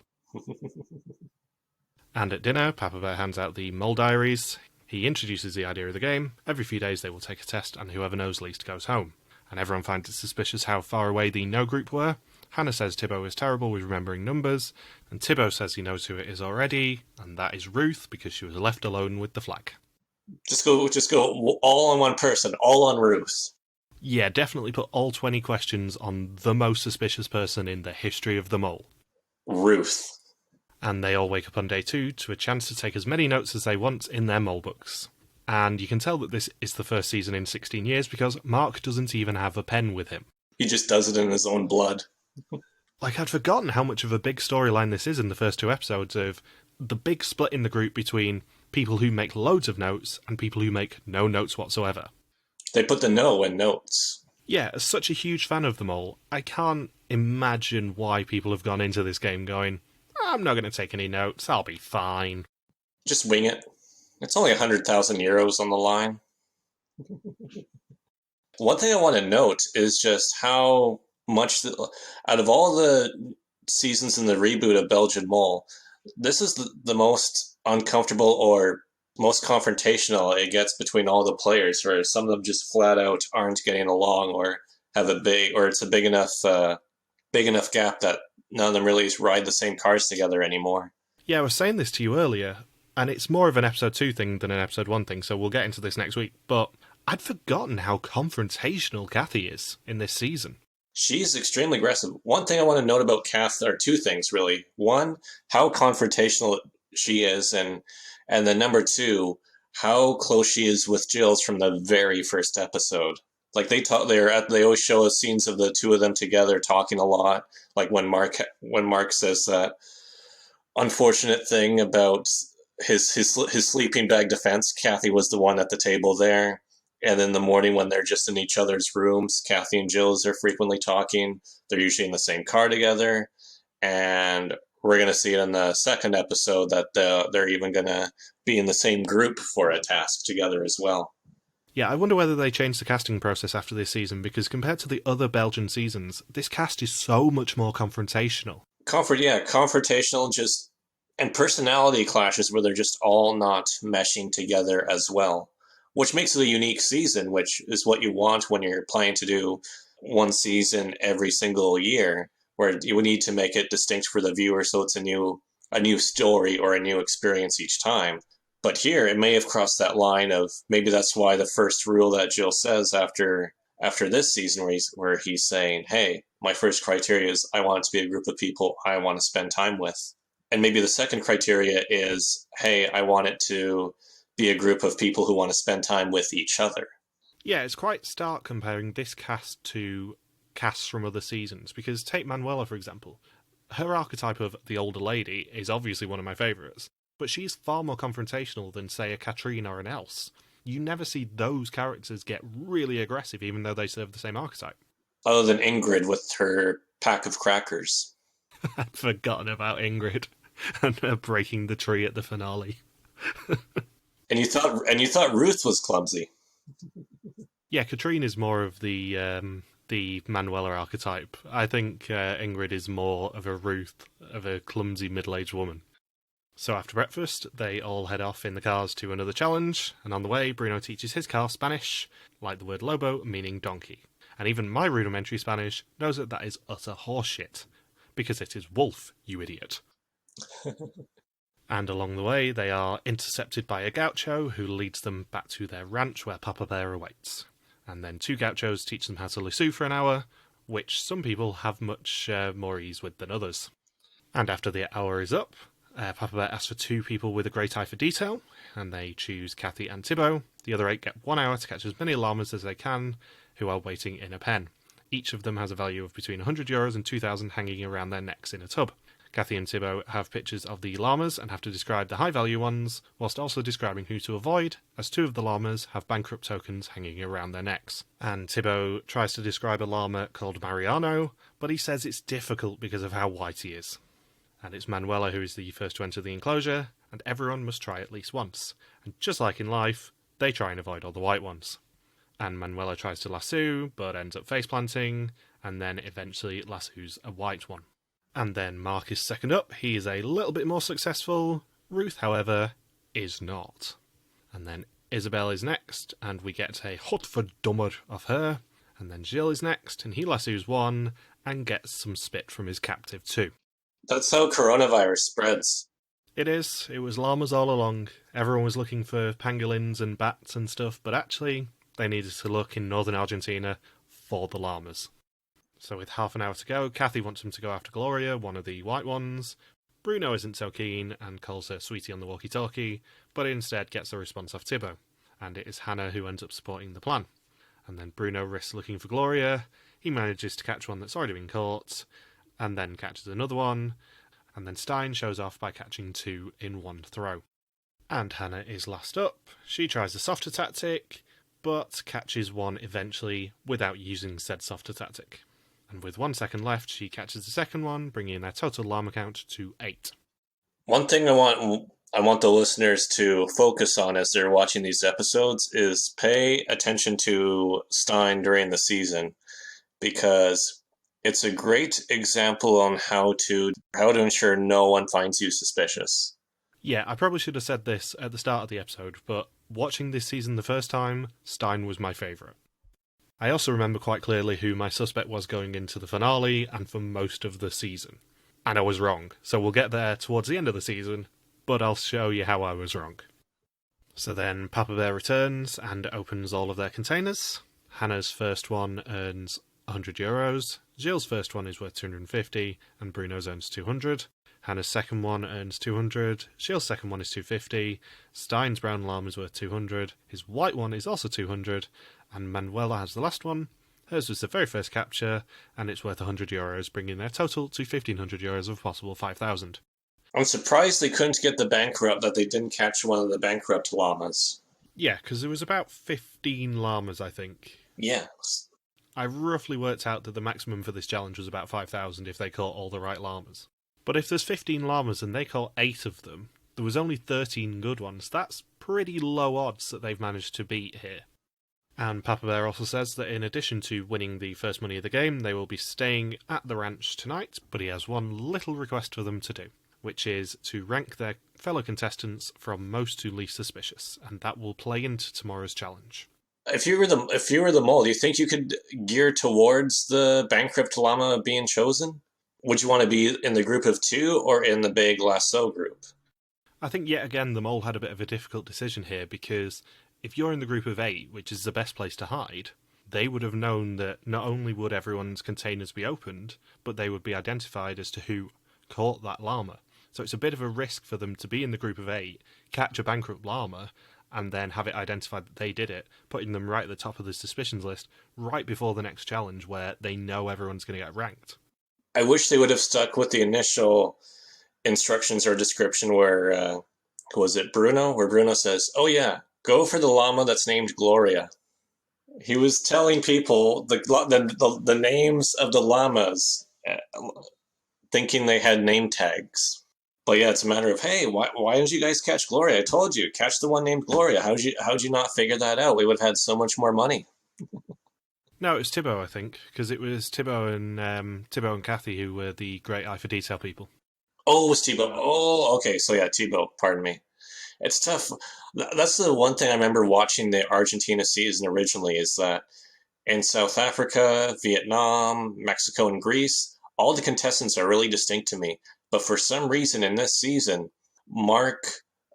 And at dinner, Papa Bear hands out the Mole Diaries. He introduces the idea of the game. Every few days they will take a test, and whoever knows least goes home. And everyone finds it suspicious how far away the No group were. Hanne says Thibaut is terrible with remembering numbers, and Thibaut says he knows who it is already, and that is Ruth, because she was left alone with the flag. Just go all on one person, all on Ruth. Yeah, definitely put all 20 questions on the most suspicious person in the history of them all. Ruth. And they all wake up on day 2 to a chance to take as many notes as they want in their mole books. And you can tell that this is the first season in 16 years because Marc doesn't even have a pen with him. He just does it in his own blood. Like, I'd forgotten how much of a big storyline this is in the first 2 episodes of the big split in the group between people who make loads of notes and people who make no notes whatsoever. They put the no in notes. Yeah, as such a huge fan of them all, I can't imagine why people have gone into this game going, I'm not going to take any notes, I'll be fine. Just wing it. It's only 100,000 euros on the line. One thing I want to note is just how much, out of all the seasons in the reboot of Belgian Mole, this is the most uncomfortable or most confrontational it gets between all the players, where some of them just flat out aren't getting along or have it's a big enough gap that none of them really ride the same cars together anymore. Yeah, I was saying this to you earlier, and it's more of an episode 2 thing than an episode 1 thing, so we'll get into this next week, but I'd forgotten how confrontational Kathy is in this season. She's extremely aggressive. One thing I want to note about Kath are two things, really. One, how confrontational she is, and then number two, how close she is with Gilles from the very first episode. Like they always show us scenes of the two of them together talking a lot. Like when Marc says that unfortunate thing about his sleeping bag defense, Kathy was the one at the table there. And in the morning when they're just in each other's rooms, Kathy and Gilles are frequently talking. They're usually in the same car together. And we're going to see it in the second episode that they're even going to be in the same group for a task together as well. Yeah, I wonder whether they changed the casting process after this season, because compared to the other Belgian seasons, this cast is so much more confrontational. Confrontational, and personality clashes where they're just all not meshing together as well, which makes it a unique season, which is what you want when you're planning to do one season every single year, where you need to make it distinct for the viewer so it's a new story or a new experience each time. But here, it may have crossed that line of maybe that's why the first rule that Gilles says after this season, where he's saying, hey, my first criteria is I want it to be a group of people I want to spend time with. And maybe the second criteria is, hey, I want it to be a group of people who want to spend time with each other. Yeah, it's quite stark comparing this cast to casts from other seasons, because take Manuela, for example. Her archetype of the older lady is obviously one of my favourites, but she's far more confrontational than, say, a Katrine or an Else. You never see those characters get really aggressive, even though they serve the same archetype. Other than Ingrid with her pack of crackers. I'd forgotten about Ingrid and her breaking the tree at the finale. And you thought Ruth was clumsy. Yeah, Katrine is more of the Manuela archetype. I think Ingrid is more of a Ruth, of a clumsy middle-aged woman. So after breakfast, they all head off in the cars to another challenge, and on the way, Bruno teaches his car Spanish, like the word lobo, meaning donkey. And even my rudimentary Spanish knows that is utter horseshit, because it is wolf, you idiot. And along the way, they are intercepted by a gaucho who leads them back to their ranch where Papa Bear awaits. And then two gauchos teach them how to lasso for an hour, which some people have much more ease with than others. And after the hour is up, Papa Bear asks for two people with a great eye for detail, and they choose Kathy and Thibaut. The other 8 get 1 hour to catch as many llamas as they can, who are waiting in a pen. Each of them has a value of between €100 and 2,000 hanging around their necks in a tub. Kathy and Thibaut have pictures of the llamas and have to describe the high-value ones, whilst also describing who to avoid, as 2 of the llamas have bankrupt tokens hanging around their necks. And Thibaut tries to describe a llama called Mariano, but he says it's difficult because of how white he is. And it's Manuela who is the first to enter the enclosure, and everyone must try at least once. And just like in life, they try and avoid all the white ones. And Manuela tries to lasso, but ends up face-planting, and then eventually lassos a white one. And then Marc is second up. He is a little bit more successful. Ruth, however, is not. And then Isabelle is next, and we get a Godverdomme of her. And then Gilles is next, and he lassos one, and gets some spit from his captive too. That's how coronavirus spreads. It is. It was llamas all along. Everyone was looking for pangolins and bats and stuff, but actually, they needed to look in northern Argentina for the llamas. So with half an hour to go, Kathy wants him to go after Gloria, one of the white ones. Bruno isn't so keen and calls her sweetie on the walkie-talkie, but instead gets a response off Thibaut. And it is Hanne who ends up supporting the plan. And then Bruno risks looking for Gloria. He manages to catch one that's already been caught, and then catches another one. And then Stein shows off by catching 2 in one throw. And Hanne is last up. She tries the softer tactic, but catches one eventually without using said softer tactic. And with 1 second left, she catches the second one, bringing their total llama count to 8. One thing I want the listeners to focus on as they're watching these episodes is pay attention to Stein during the season, because it's a great example on how to ensure no one finds you suspicious. Yeah, I probably should have said this at the start of the episode, but watching this season the first time, Stein was my favourite. I also remember quite clearly who my suspect was going into the finale and for most of the season. And I was wrong, so we'll get there towards the end of the season, but I'll show you how I was wrong. So then Papa Bear returns and opens all of their containers. Hanne's first one earns €100. Gilles' first one is worth 250, and Bruno's earns 200. Hanne's second one earns 200. Gilles' second one is 250. Stein's brown llama is worth 200. His white one is also 200. And Manuela has the last one. Hers was the very first capture, and it's worth €100, bringing their total to €1,500 of a possible 5,000. I'm surprised they couldn't get the bankrupt, that they didn't catch one of the bankrupt llamas. Yeah, because there was about 15 llamas, I think. Yeah. I roughly worked out that the maximum for this challenge was about 5,000 if they caught all the right llamas. But if there's 15 llamas and they caught 8 of them, there was only 13 good ones. That's pretty low odds that they've managed to beat here. And Papa Bear also says that in addition to winning the first money of the game, they will be staying at the ranch tonight, but he has one little request for them to do, which is to rank their fellow contestants from most to least suspicious, and that will play into tomorrow's challenge. If you were the mole, do you think you could gear towards the bankrupt llama being chosen? Would you want to be in the group of 2 or in the big lasso group? I think yet again the mole had a bit of a difficult decision here, because if you're in the group of 8, which is the best place to hide, they would have known that not only would everyone's containers be opened, but they would be identified as to who caught that llama. So it's a bit of a risk for them to be in the group of 8, catch a bankrupt llama, and then have it identified that they did it, putting them right at the top of the suspicions list, right before the next challenge where they know everyone's going to get ranked. I wish they would have stuck with the initial instructions or description where, was it Bruno? Where Bruno says, oh yeah, go for the llama that's named Gloria. He was telling people the names of the llamas, thinking they had name tags. But yeah, it's a matter of, hey, why didn't you guys catch Gloria? I told you, catch the one named Gloria. How'd you not figure that out? We would have had so much more money. No, it was Thibaut, I think, because it was Thibaut and Kathy who were the great eye for detail people. Oh, it was Thibaut. Oh, okay. So yeah, Thibaut, pardon me. It's tough. That's the one thing I remember watching the Argentina season originally, is that in South Africa, Vietnam, Mexico, and Greece, all the contestants are really distinct to me. But for some reason in this season, Marc,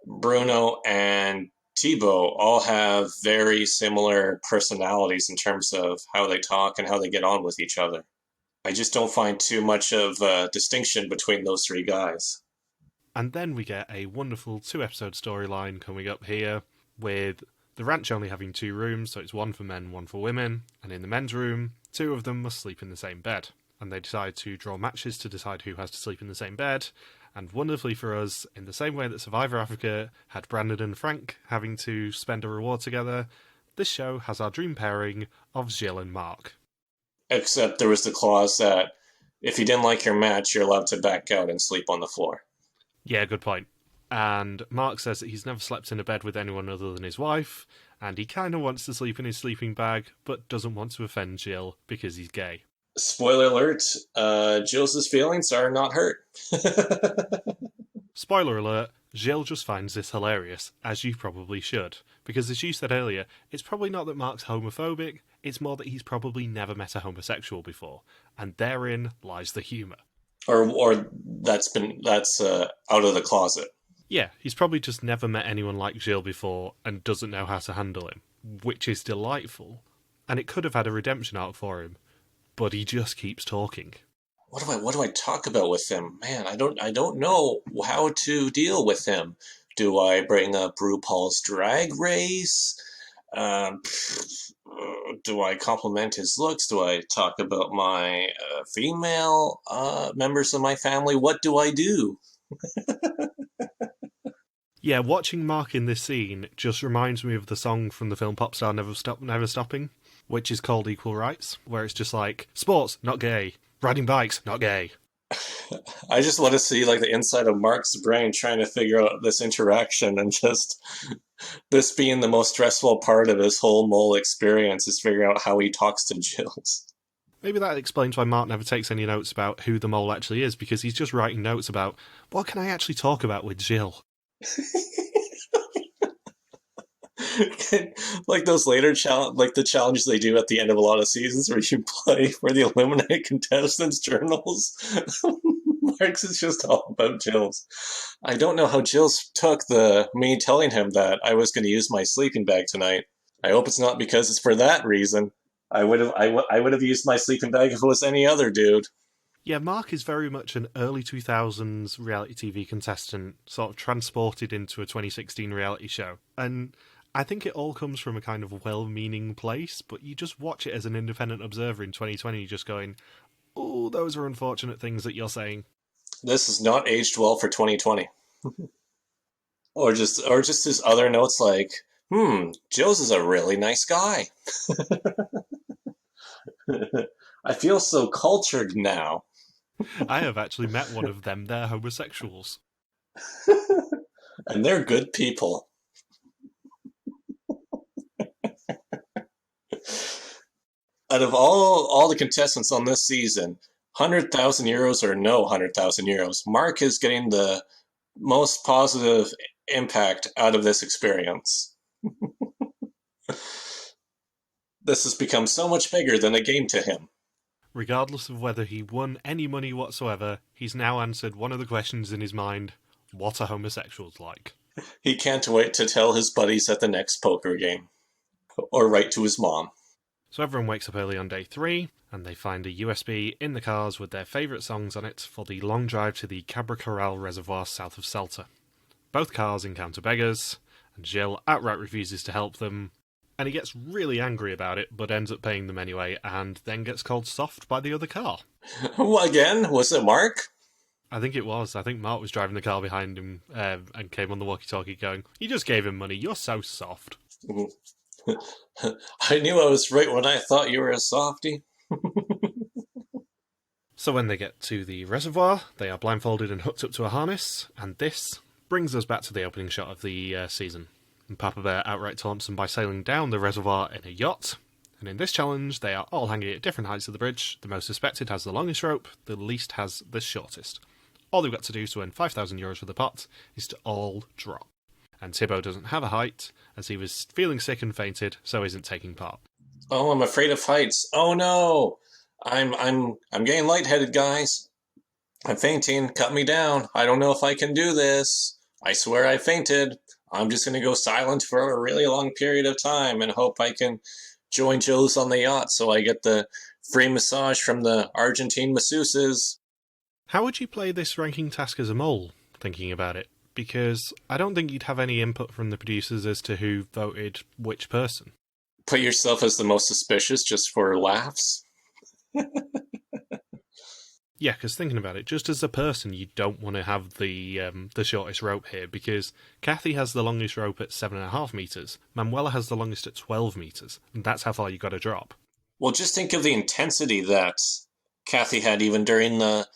Bruno, and Thibaut all have very similar personalities in terms of how they talk and how they get on with each other. I just don't find too much of a distinction between those 3 guys. And then we get a wonderful 2-episode storyline coming up here, with the ranch only having 2 rooms, so it's one for men, one for women, and in the men's room, 2 of them must sleep in the same bed. And they decide to draw matches to decide who has to sleep in the same bed. And wonderfully for us, in the same way that Survivor Africa had Brandon and Frank having to spend a reward together, this show has our dream pairing of Gilles and Marc. Except there was the clause that if you didn't like your match, you're allowed to back out and sleep on the floor. Yeah, good point. And Marc says that he's never slept in a bed with anyone other than his wife, and he kind of wants to sleep in his sleeping bag, but doesn't want to offend Gilles because he's gay. Spoiler alert, Gilles' feelings are not hurt. Spoiler alert, Gilles just finds this hilarious, as you probably should. Because as you said earlier, it's probably not that Marc's homophobic, it's more that he's probably never met a homosexual before. And therein lies the humour. Or that's out of the closet. Yeah, he's probably just never met anyone like Gilles before and doesn't know how to handle him, which is delightful. And it could have had a redemption arc for him, but he just keeps talking. What do I talk about with him? Man, I don't know how to deal with him. Do I bring up RuPaul's Drag Race? Do I compliment his looks? Do I talk about my female members of my family? What do I do? Yeah, watching Marc in this scene just reminds me of the song from the film Popstar Never Stopping, which is called Equal Rights, where it's just like, sports, not gay. Riding bikes, not gay. I just want to see like the inside of Marc's brain trying to figure out this interaction, and just this being the most stressful part of his whole mole experience is figuring out how he talks to Gilles. Maybe that explains why Marc never takes any notes about who the mole actually is, because he's just writing notes about, what can I actually talk about with Gilles? Like those later the challenges they do at the end of a lot of seasons where you play for the eliminated contestants' journals. Mark's is just all about Jill's. I don't know how Jill's took me telling him that I was going to use my sleeping bag tonight. I hope it's not because it's for that reason. I would have used my sleeping bag if it was any other dude. Yeah, Marc is very much an early 2000s reality TV contestant, sort of transported into a 2016 reality show. And I think it all comes from a kind of well-meaning place, but you just watch it as an independent observer in 2020 just going, oh, those are unfortunate things that you're saying. This is not aged well for 2020. Or just his other notes like, Joe's is a really nice guy. I feel so cultured now. I have actually met one of them. They're homosexuals. And they're good people. Out of all the contestants on this season, 100,000 euros or no 100,000 euros, Marc is getting the most positive impact out of this experience. This has become so much bigger than a game to him. Regardless of whether he won any money whatsoever, he's now answered one of the questions in his mind: what are homosexuals like? He can't wait to tell his buddies at the next poker game. Or write to his mom. So everyone wakes up early on day 3, and they find a USB in the cars with their favourite songs on it for the long drive to the Cabra Corral Reservoir south of Celta. Both cars encounter beggars, and Gilles outright refuses to help them, and he gets really angry about it, but ends up paying them anyway, and then gets called soft by the other car. Again? Was it Marc? I think it was. I think Marc was driving the car behind him and came on the walkie-talkie going, you just gave him money, you're so soft. I knew I was right when I thought you were a softie. So when they get to the reservoir, they are blindfolded and hooked up to a harness, and this brings us back to the opening shot of the season. And Papa Bear outright taunts them by sailing down the reservoir in a yacht, and in this challenge they are all hanging at different heights of the bridge. The most suspected has the longest rope, the least has the shortest. All they've got to do to win 5,000 euros for the pot is to all drop. And Thibaut doesn't have a height, as he was feeling sick and fainted, so isn't taking part. Oh, I'm afraid of heights. Oh no! I'm getting lightheaded, guys. I'm fainting. Cut me down. I don't know if I can do this. I swear I fainted. I'm just going to go silent for a really long period of time and hope I can join Joe's on the yacht so I get the free massage from the Argentine masseuses. How would you play this ranking task as a mole, thinking about it? Because I don't think you'd have any input from the producers as to who voted which person. Put yourself as the most suspicious just for laughs? Yeah, because thinking about it, just as a person, you don't want to have the shortest rope here, because Kathy has the longest rope at 7.5 metres, Manuela has the longest at 12 metres, and that's how far you got to drop. Well, just think of the intensity that Kathy had even during the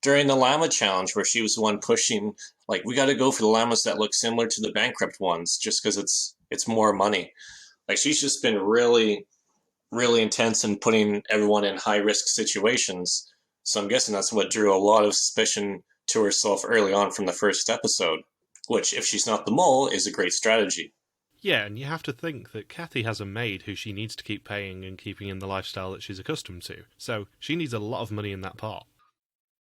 llama challenge, where she was the one pushing, like, we got to go for the llamas that look similar to the bankrupt ones, just because it's more money. Like, she's just been really, really intense in putting everyone in high-risk situations. So I'm guessing that's what drew a lot of suspicion to herself early on from the first episode, which, if she's not the mole, is a great strategy. Yeah, and you have to think that Kathy has a maid who she needs to keep paying and keeping in the lifestyle that she's accustomed to. So she needs a lot of money in that part.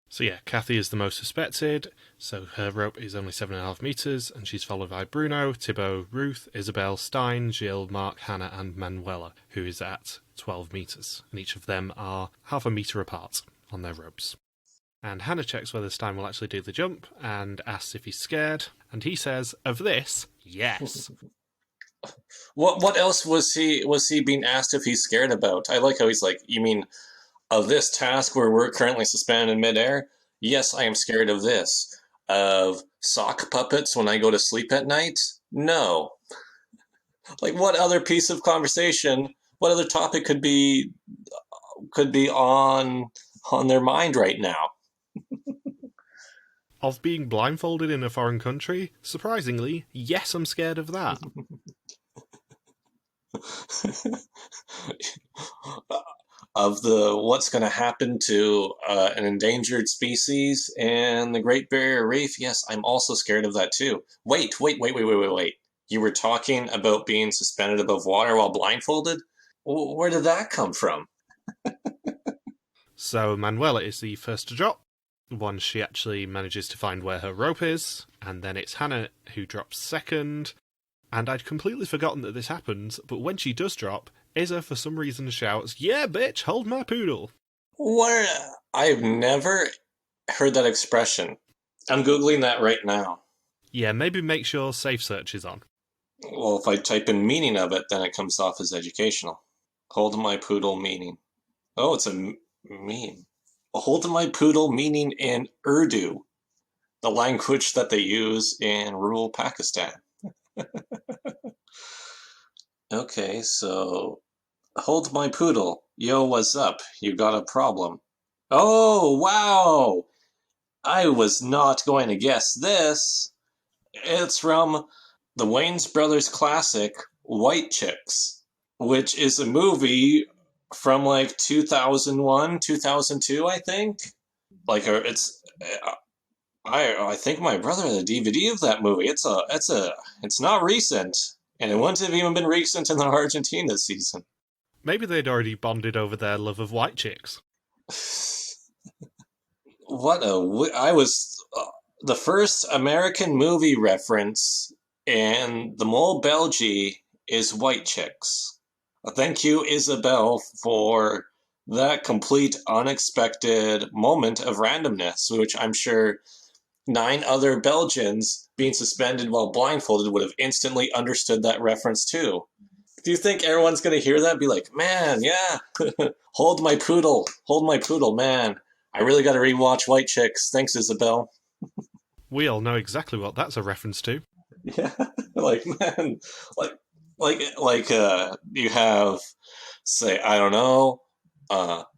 So yeah, Kathy is the most suspected, so her rope is only 7.5 metres, and she's followed by Bruno, Thibaut, Ruth, Isabel, Stein, Gilles, Marc, Hanne and Manuela, who is at 12 metres, and each of them are half a metre apart on their ropes. And Hanne checks whether Stein will actually do the jump, and asks if he's scared, and he says, of this, yes. What else was he being asked if he's scared about? I like how he's like, you mean of this task where we're currently suspended in midair? Yes, I am scared of this. Of sock puppets when I go to sleep at night? No. Like, what other piece of conversation, what other topic could be on their mind right now? Of being blindfolded in a foreign country? Surprisingly, yes, I'm scared of that. Of what's going to happen to an endangered species and the Great Barrier Reef? Yes, I'm also scared of that too. Wait. You were talking about being suspended above water while blindfolded? Where did that come from? So Manuela is the first to drop, once she actually manages to find where her rope is, and then it's Hanne who drops second. And I'd completely forgotten that this happens, but when she does drop, Isa for some reason shouts, "Yeah, bitch, hold my poodle." What? I've never heard that expression. I'm Googling that right now. Yeah, maybe make sure Safe Search is on. Well, if I type in meaning of it, then it comes off as educational. Hold my poodle meaning. Oh, it's a meme. Hold my poodle meaning in Urdu, the language that they use in rural Pakistan. Okay, so hold my poodle. Yo, what's up? You got a problem. Oh, wow! I was not going to guess this. It's from the Wayans Brothers classic, White Chicks, which is a movie from like 2001, 2002, I think. I think my brother had a DVD of that movie. It's not recent, and it wouldn't have even been recent in the Argentina season. Maybe they'd already bonded over their love of white chicks. I was the first American movie reference, and the Mol Belgie is White Chicks. Thank you, Isabel, for that complete unexpected moment of randomness, which I'm sure 9 other Belgians being suspended while blindfolded would have instantly understood that reference too. Do you think everyone's going to hear that and be like, man, yeah, hold my poodle, man. I really got to rewatch White Chicks. Thanks, Isabel. We all know exactly what that's a reference to. Yeah, like, man, you have, say, I don't know,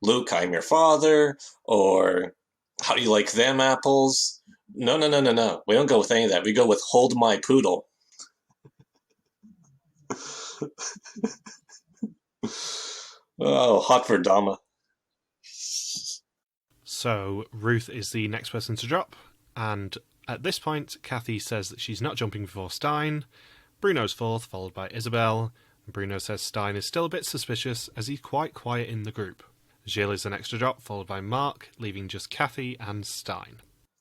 Luke, I'm your father, or how do you like them apples? No. We don't go with any of that. We go with hold my poodle. Oh, hot for Dama. So Ruth is the next person to drop, and at this point, Kathy says that she's not jumping before Stein. Bruno's fourth, followed by Isabel. Bruno says Stein is still a bit suspicious, as he's quite quiet in the group. Gilles is the next to drop, followed by Marc, leaving just Kathy and Stein.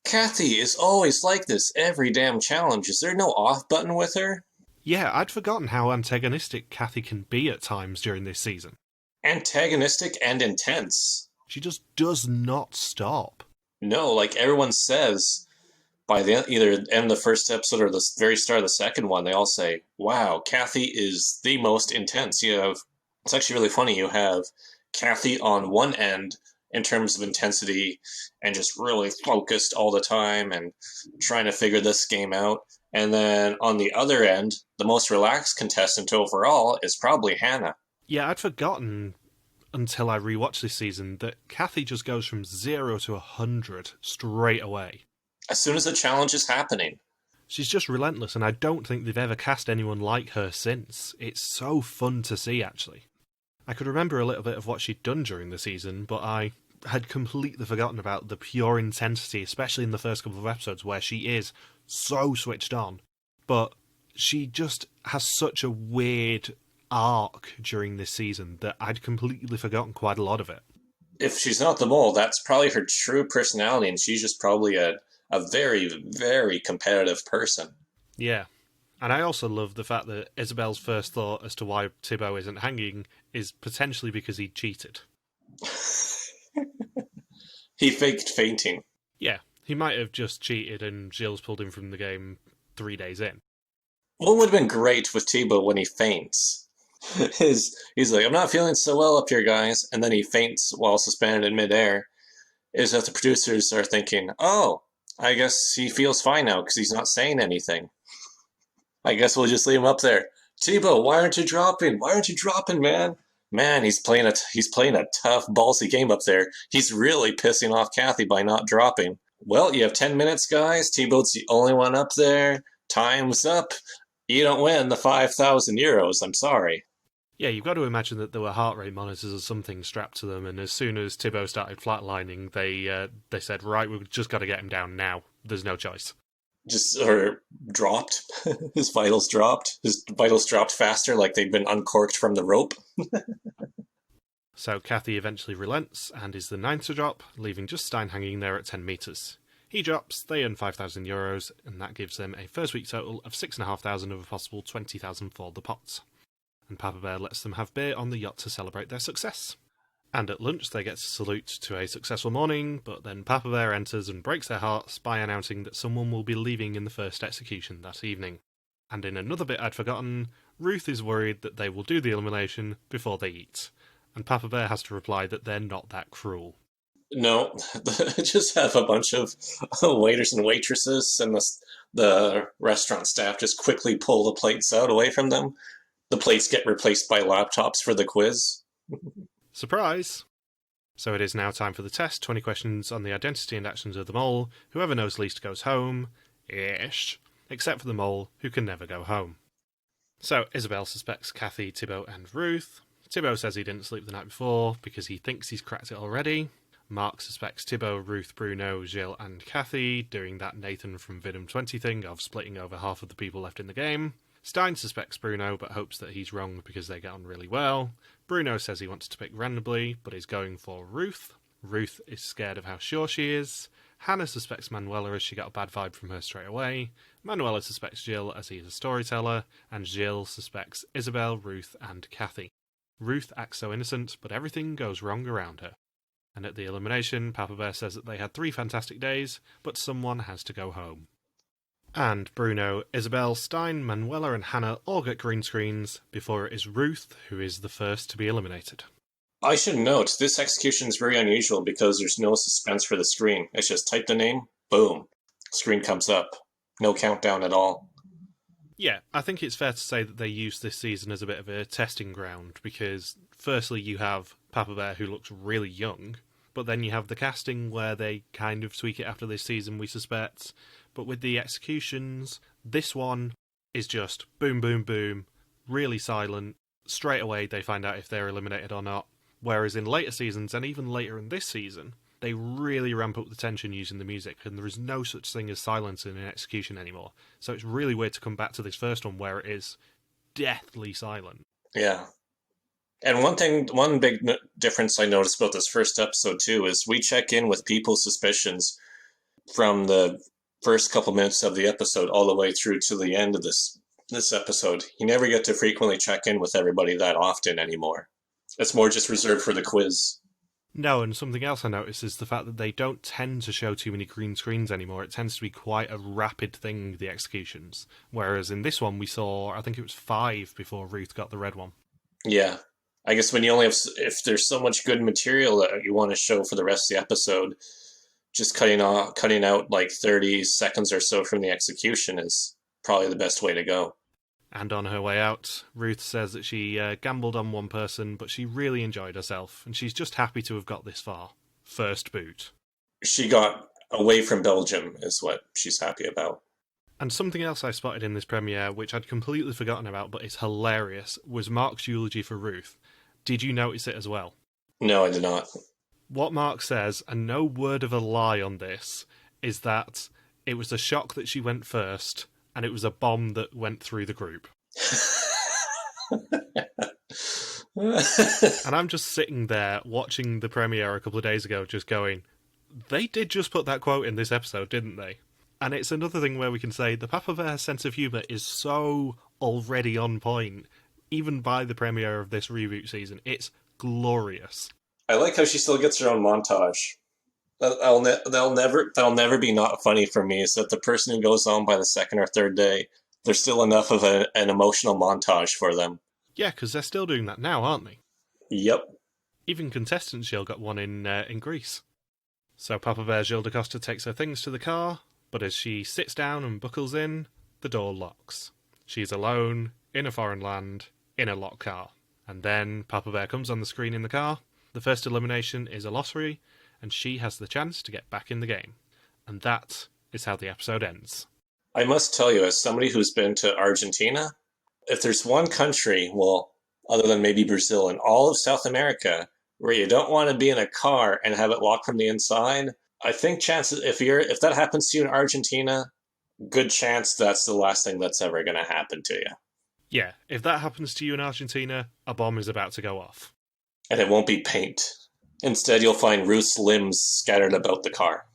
Kathy is always like this every damn challenge. Is there no off button with her? Yeah, I'd forgotten how antagonistic Kathy can be at times during this season. Antagonistic and intense. She just does not stop. No, like everyone says, by the either end of the first episode or the very start of the second one, they all say, wow, Kathy is the most intense. It's actually really funny, you have Kathy on one end in terms of intensity and just really focused all the time and trying to figure this game out. And then on the other end, the most relaxed contestant overall is probably Hanne. Yeah, I'd forgotten until I rewatched this season that Kathy just goes from 0 to 100 straight away. As soon as the challenge is happening. She's just relentless, and I don't think they've ever cast anyone like her since. It's so fun to see, actually. I could remember a little bit of what she'd done during the season, but I had completely forgotten about the pure intensity, especially in the first couple of episodes where she is so switched on. But she just has such a weird arc during this season that I'd completely forgotten quite a lot of it. If she's not the mole, that's probably her true personality, and she's just probably a very, very competitive person. Yeah. And I also love the fact that Isabel's first thought as to why Thibaut isn't hanging is potentially because he cheated. He faked fainting. Yeah, he might have just cheated and Gilles pulled him from the game 3 days in. What would have been great with Thibaut when he faints? He's like, I'm not feeling so well up here, guys. And then he faints while suspended in midair. Is that the producers are thinking, oh, I guess he feels fine now because he's not saying anything. I guess we'll just leave him up there. Thibaut, why aren't you dropping? Why aren't you dropping, man? Man, he's playing a tough, ballsy game up there. He's really pissing off Kathy by not dropping. Well, you have 10 minutes, guys. Thibaut's the only one up there. Time's up. You don't win the 5,000 euros. I'm sorry. Yeah, you've got to imagine that there were heart rate monitors or something strapped to them, and as soon as Thibaut started flatlining, they said, right, we've just got to get him down now. There's no choice. Dropped. His vitals dropped. His vitals dropped faster, like they'd been uncorked from the rope. So Kathy eventually relents and is the ninth to drop, leaving just Stein hanging there at 10 metres. He drops, they earn €5,000, and that gives them a first week total of 6,500 of a possible 20,000 for the pots. And Papa Bear lets them have beer on the yacht to celebrate their success. And at lunch they get to salute to a successful morning, but then Papa Bear enters and breaks their hearts by announcing that someone will be leaving in the first execution that evening. And in another bit I'd forgotten, Ruth is worried that they will do the elimination before they eat. And Papa Bear has to reply that they're not that cruel. No, just have a bunch of waiters and waitresses and the restaurant staff just quickly pull the plates out away from them. The plates get replaced by laptops for the quiz. Surprise! So it is now time for the test, 20 questions on the identity and actions of the mole. Whoever knows least goes home. Ish. Except for the mole, who can never go home. So Isabel suspects Kathy, Thibaut and Ruth. Thibaut says he didn't sleep the night before because he thinks he's cracked it already. Marc suspects Thibaut, Ruth, Bruno, Gilles and Kathy, doing that Nathan from Vidum 20 thing of splitting over half of the people left in the game. Stein suspects Bruno, but hopes that he's wrong because they get on really well. Bruno says he wants to pick randomly, but is going for Ruth. Ruth is scared of how sure she is. Hanne suspects Manuela as she got a bad vibe from her straight away. Manuela suspects Gilles as he is a storyteller, and Gilles suspects Isabel, Ruth and Kathy. Ruth acts so innocent, but everything goes wrong around her. And at the elimination, Papa Bear says that they had 3 fantastic days, but someone has to go home. And Bruno, Isabel, Stein, Manuela and Hanne all get green screens before it is Ruth who is the first to be eliminated. I should note, this execution is very unusual because there's no suspense for the screen. It's just type the name, boom, screen comes up. No countdown at all. Yeah, I think it's fair to say that they used this season as a bit of a testing ground because firstly you have Papa Bear who looks really young, but then you have the casting where they kind of tweak it after this season, we suspect. But with the executions, this one is just boom, boom, boom, really silent. Straight away they find out if they're eliminated or not. Whereas in later seasons, and even later in this season, they really ramp up the tension using the music, and there is no such thing as silence in an execution anymore. So it's really weird to come back to this first one where it is deathly silent. Yeah. And one big difference I noticed about this first episode too is we check in with people's suspicions from the first couple minutes of the episode all the way through to the end of this episode. You never get to frequently check in with everybody that often anymore. It's more just reserved for the quiz. No, and something else I noticed is the fact that they don't tend to show too many green screens anymore. It tends to be quite a rapid thing, the executions. Whereas in this one we saw, I think it was 5 before Ruth got the red one. Yeah. I guess when you only have, if there's so much good material that you want to show for the rest of the episode, just cutting out like 30 seconds or so from the execution is probably the best way to go. And on her way out, Ruth says that she gambled on one person, but she really enjoyed herself, and she's just happy to have got this far. First boot. She got away from Belgium is what she's happy about. And something else I spotted in this premiere, which I'd completely forgotten about, but is hilarious, was Marc's eulogy for Ruth. Did you notice it as well? No, I did not. What Marc says, and no word of a lie on this, is that it was a shock that she went first, and it was a bomb that went through the group. And I'm just sitting there watching the premiere a couple of days ago just going, they did just put that quote in this episode, didn't they? And it's another thing where we can say the Papa Bear sense of humour is so already on point, even by the premiere of this reboot season. It's glorious. I like how she still gets her own montage. That'll never be not funny for me, is that the person who goes on by the second or third day, there's still enough of an emotional montage for them. Yeah, because they're still doing that now, aren't they? Yep. Even Contestant Gilles got one in Greece. So Papa Bear Gilles de Coster takes her things to the car, but as she sits down and buckles in, the door locks. She's alone, in a foreign land, in a locked car. And then Papa Bear comes on the screen in the car. The first elimination is a lottery, and she has the chance to get back in the game. And that is how the episode ends. I must tell you, as somebody who's been to Argentina, if there's one country, well, other than maybe Brazil, in all of South America, where you don't want to be in a car and have it locked from the inside, I think chances, if that happens to you in Argentina, good chance that's the last thing that's ever going to happen to you. Yeah, if that happens to you in Argentina, a bomb is about to go off. And it won't be paint. Instead, you'll find Ruth's limbs scattered about the car.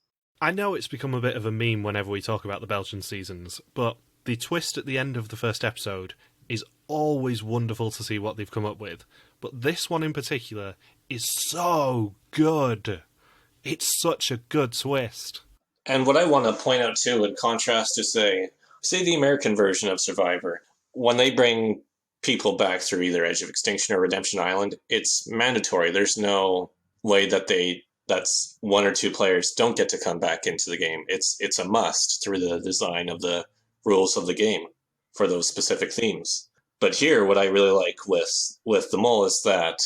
I know it's become a bit of a meme whenever we talk about the Belgian seasons, but the twist at the end of the first episode is always wonderful to see what they've come up with. But this one in particular is so good. It's such a good twist. And what I want to point out too, in contrast to say the American version of Survivor, when they bring people back through either Edge of Extinction or Redemption Island, it's mandatory. There's no way that's one or two players don't get to come back into the game. It's a must through the design of the rules of the game for those specific themes. But here, what I really like with the Mole is that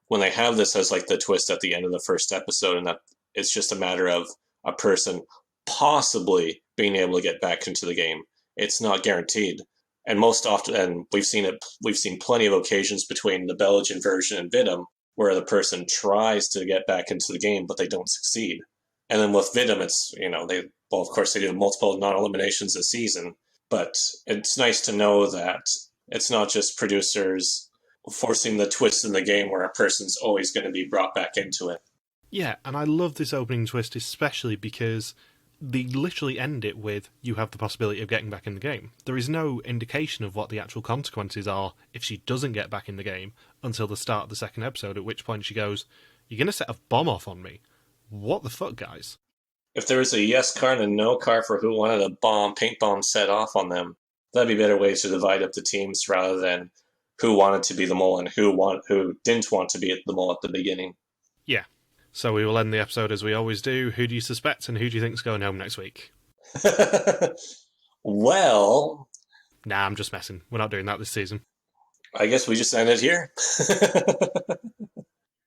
when they have this as like the twist at the end of the first episode, and that it's just a matter of a person possibly being able to get back into the game. It's not guaranteed. And most often, and we've seen plenty of occasions between the Belgian version and Vidum where the person tries to get back into the game, but they don't succeed. And then with Vidum, it's, of course they do multiple non-eliminations this season, but it's nice to know that it's not just producers forcing the twist in the game where a person's always going to be brought back into it. Yeah, and I love this opening twist especially because they literally end it with, you have the possibility of getting back in the game. There is no indication of what the actual consequences are if she doesn't get back in the game until the start of the second episode, at which point she goes, "You're going to set a bomb off on me? What the fuck, guys?" If there was a yes car and a no car for who wanted a paint bomb set off on them, that'd be better ways to divide up the teams rather than who wanted to be the mole and who didn't want to be the mole at the beginning. Yeah. So we will end the episode as we always do. Who do you suspect and who do you think's going home next week? Well... Nah, I'm just messing. We're not doing that this season. I guess we just end it here.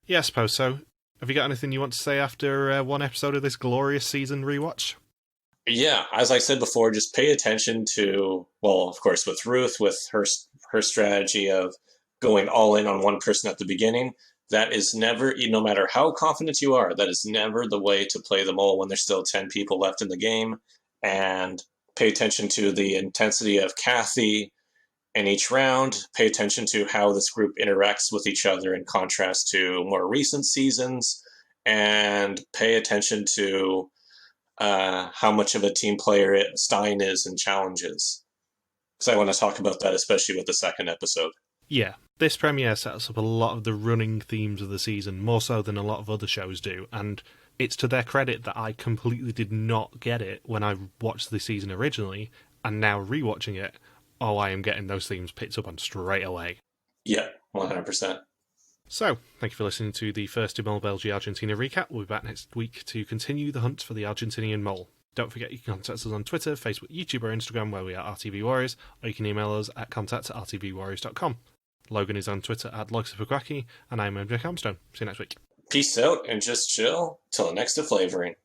Yeah, I suppose so. Have you got anything you want to say after one episode of this glorious season rewatch? Yeah, as I said before, just pay attention to, well, of course, with Ruth, with her strategy of going all in on one person at the beginning. That is never, no matter how confident you are, that is never the way to play the mole when there's still 10 people left in the game. And pay attention to the intensity of Kathy in each round. Pay attention to how this group interacts with each other in contrast to more recent seasons. And pay attention to how much of a team player Stein is in challenges. Because I want to talk about that, especially with the second episode. Yeah, this premiere sets up a lot of the running themes of the season, more so than a lot of other shows do, and it's to their credit that I completely did not get it when I watched the season originally, and now rewatching it, I am getting those themes picked up on straight away. Yeah, 100%. So, thank you for listening to the first Mol Belgie Argentina recap. We'll be back next week to continue the hunt for the Argentinian mole. Don't forget you can contact us on Twitter, Facebook, YouTube or Instagram where we are RTV Warriors, or you can email us at contact@rtvwarriors.com. Logan is on Twitter at Logsuperquacky, and I'm MJ Armstrong. See you next week. Peace out and just chill till the next flavoring.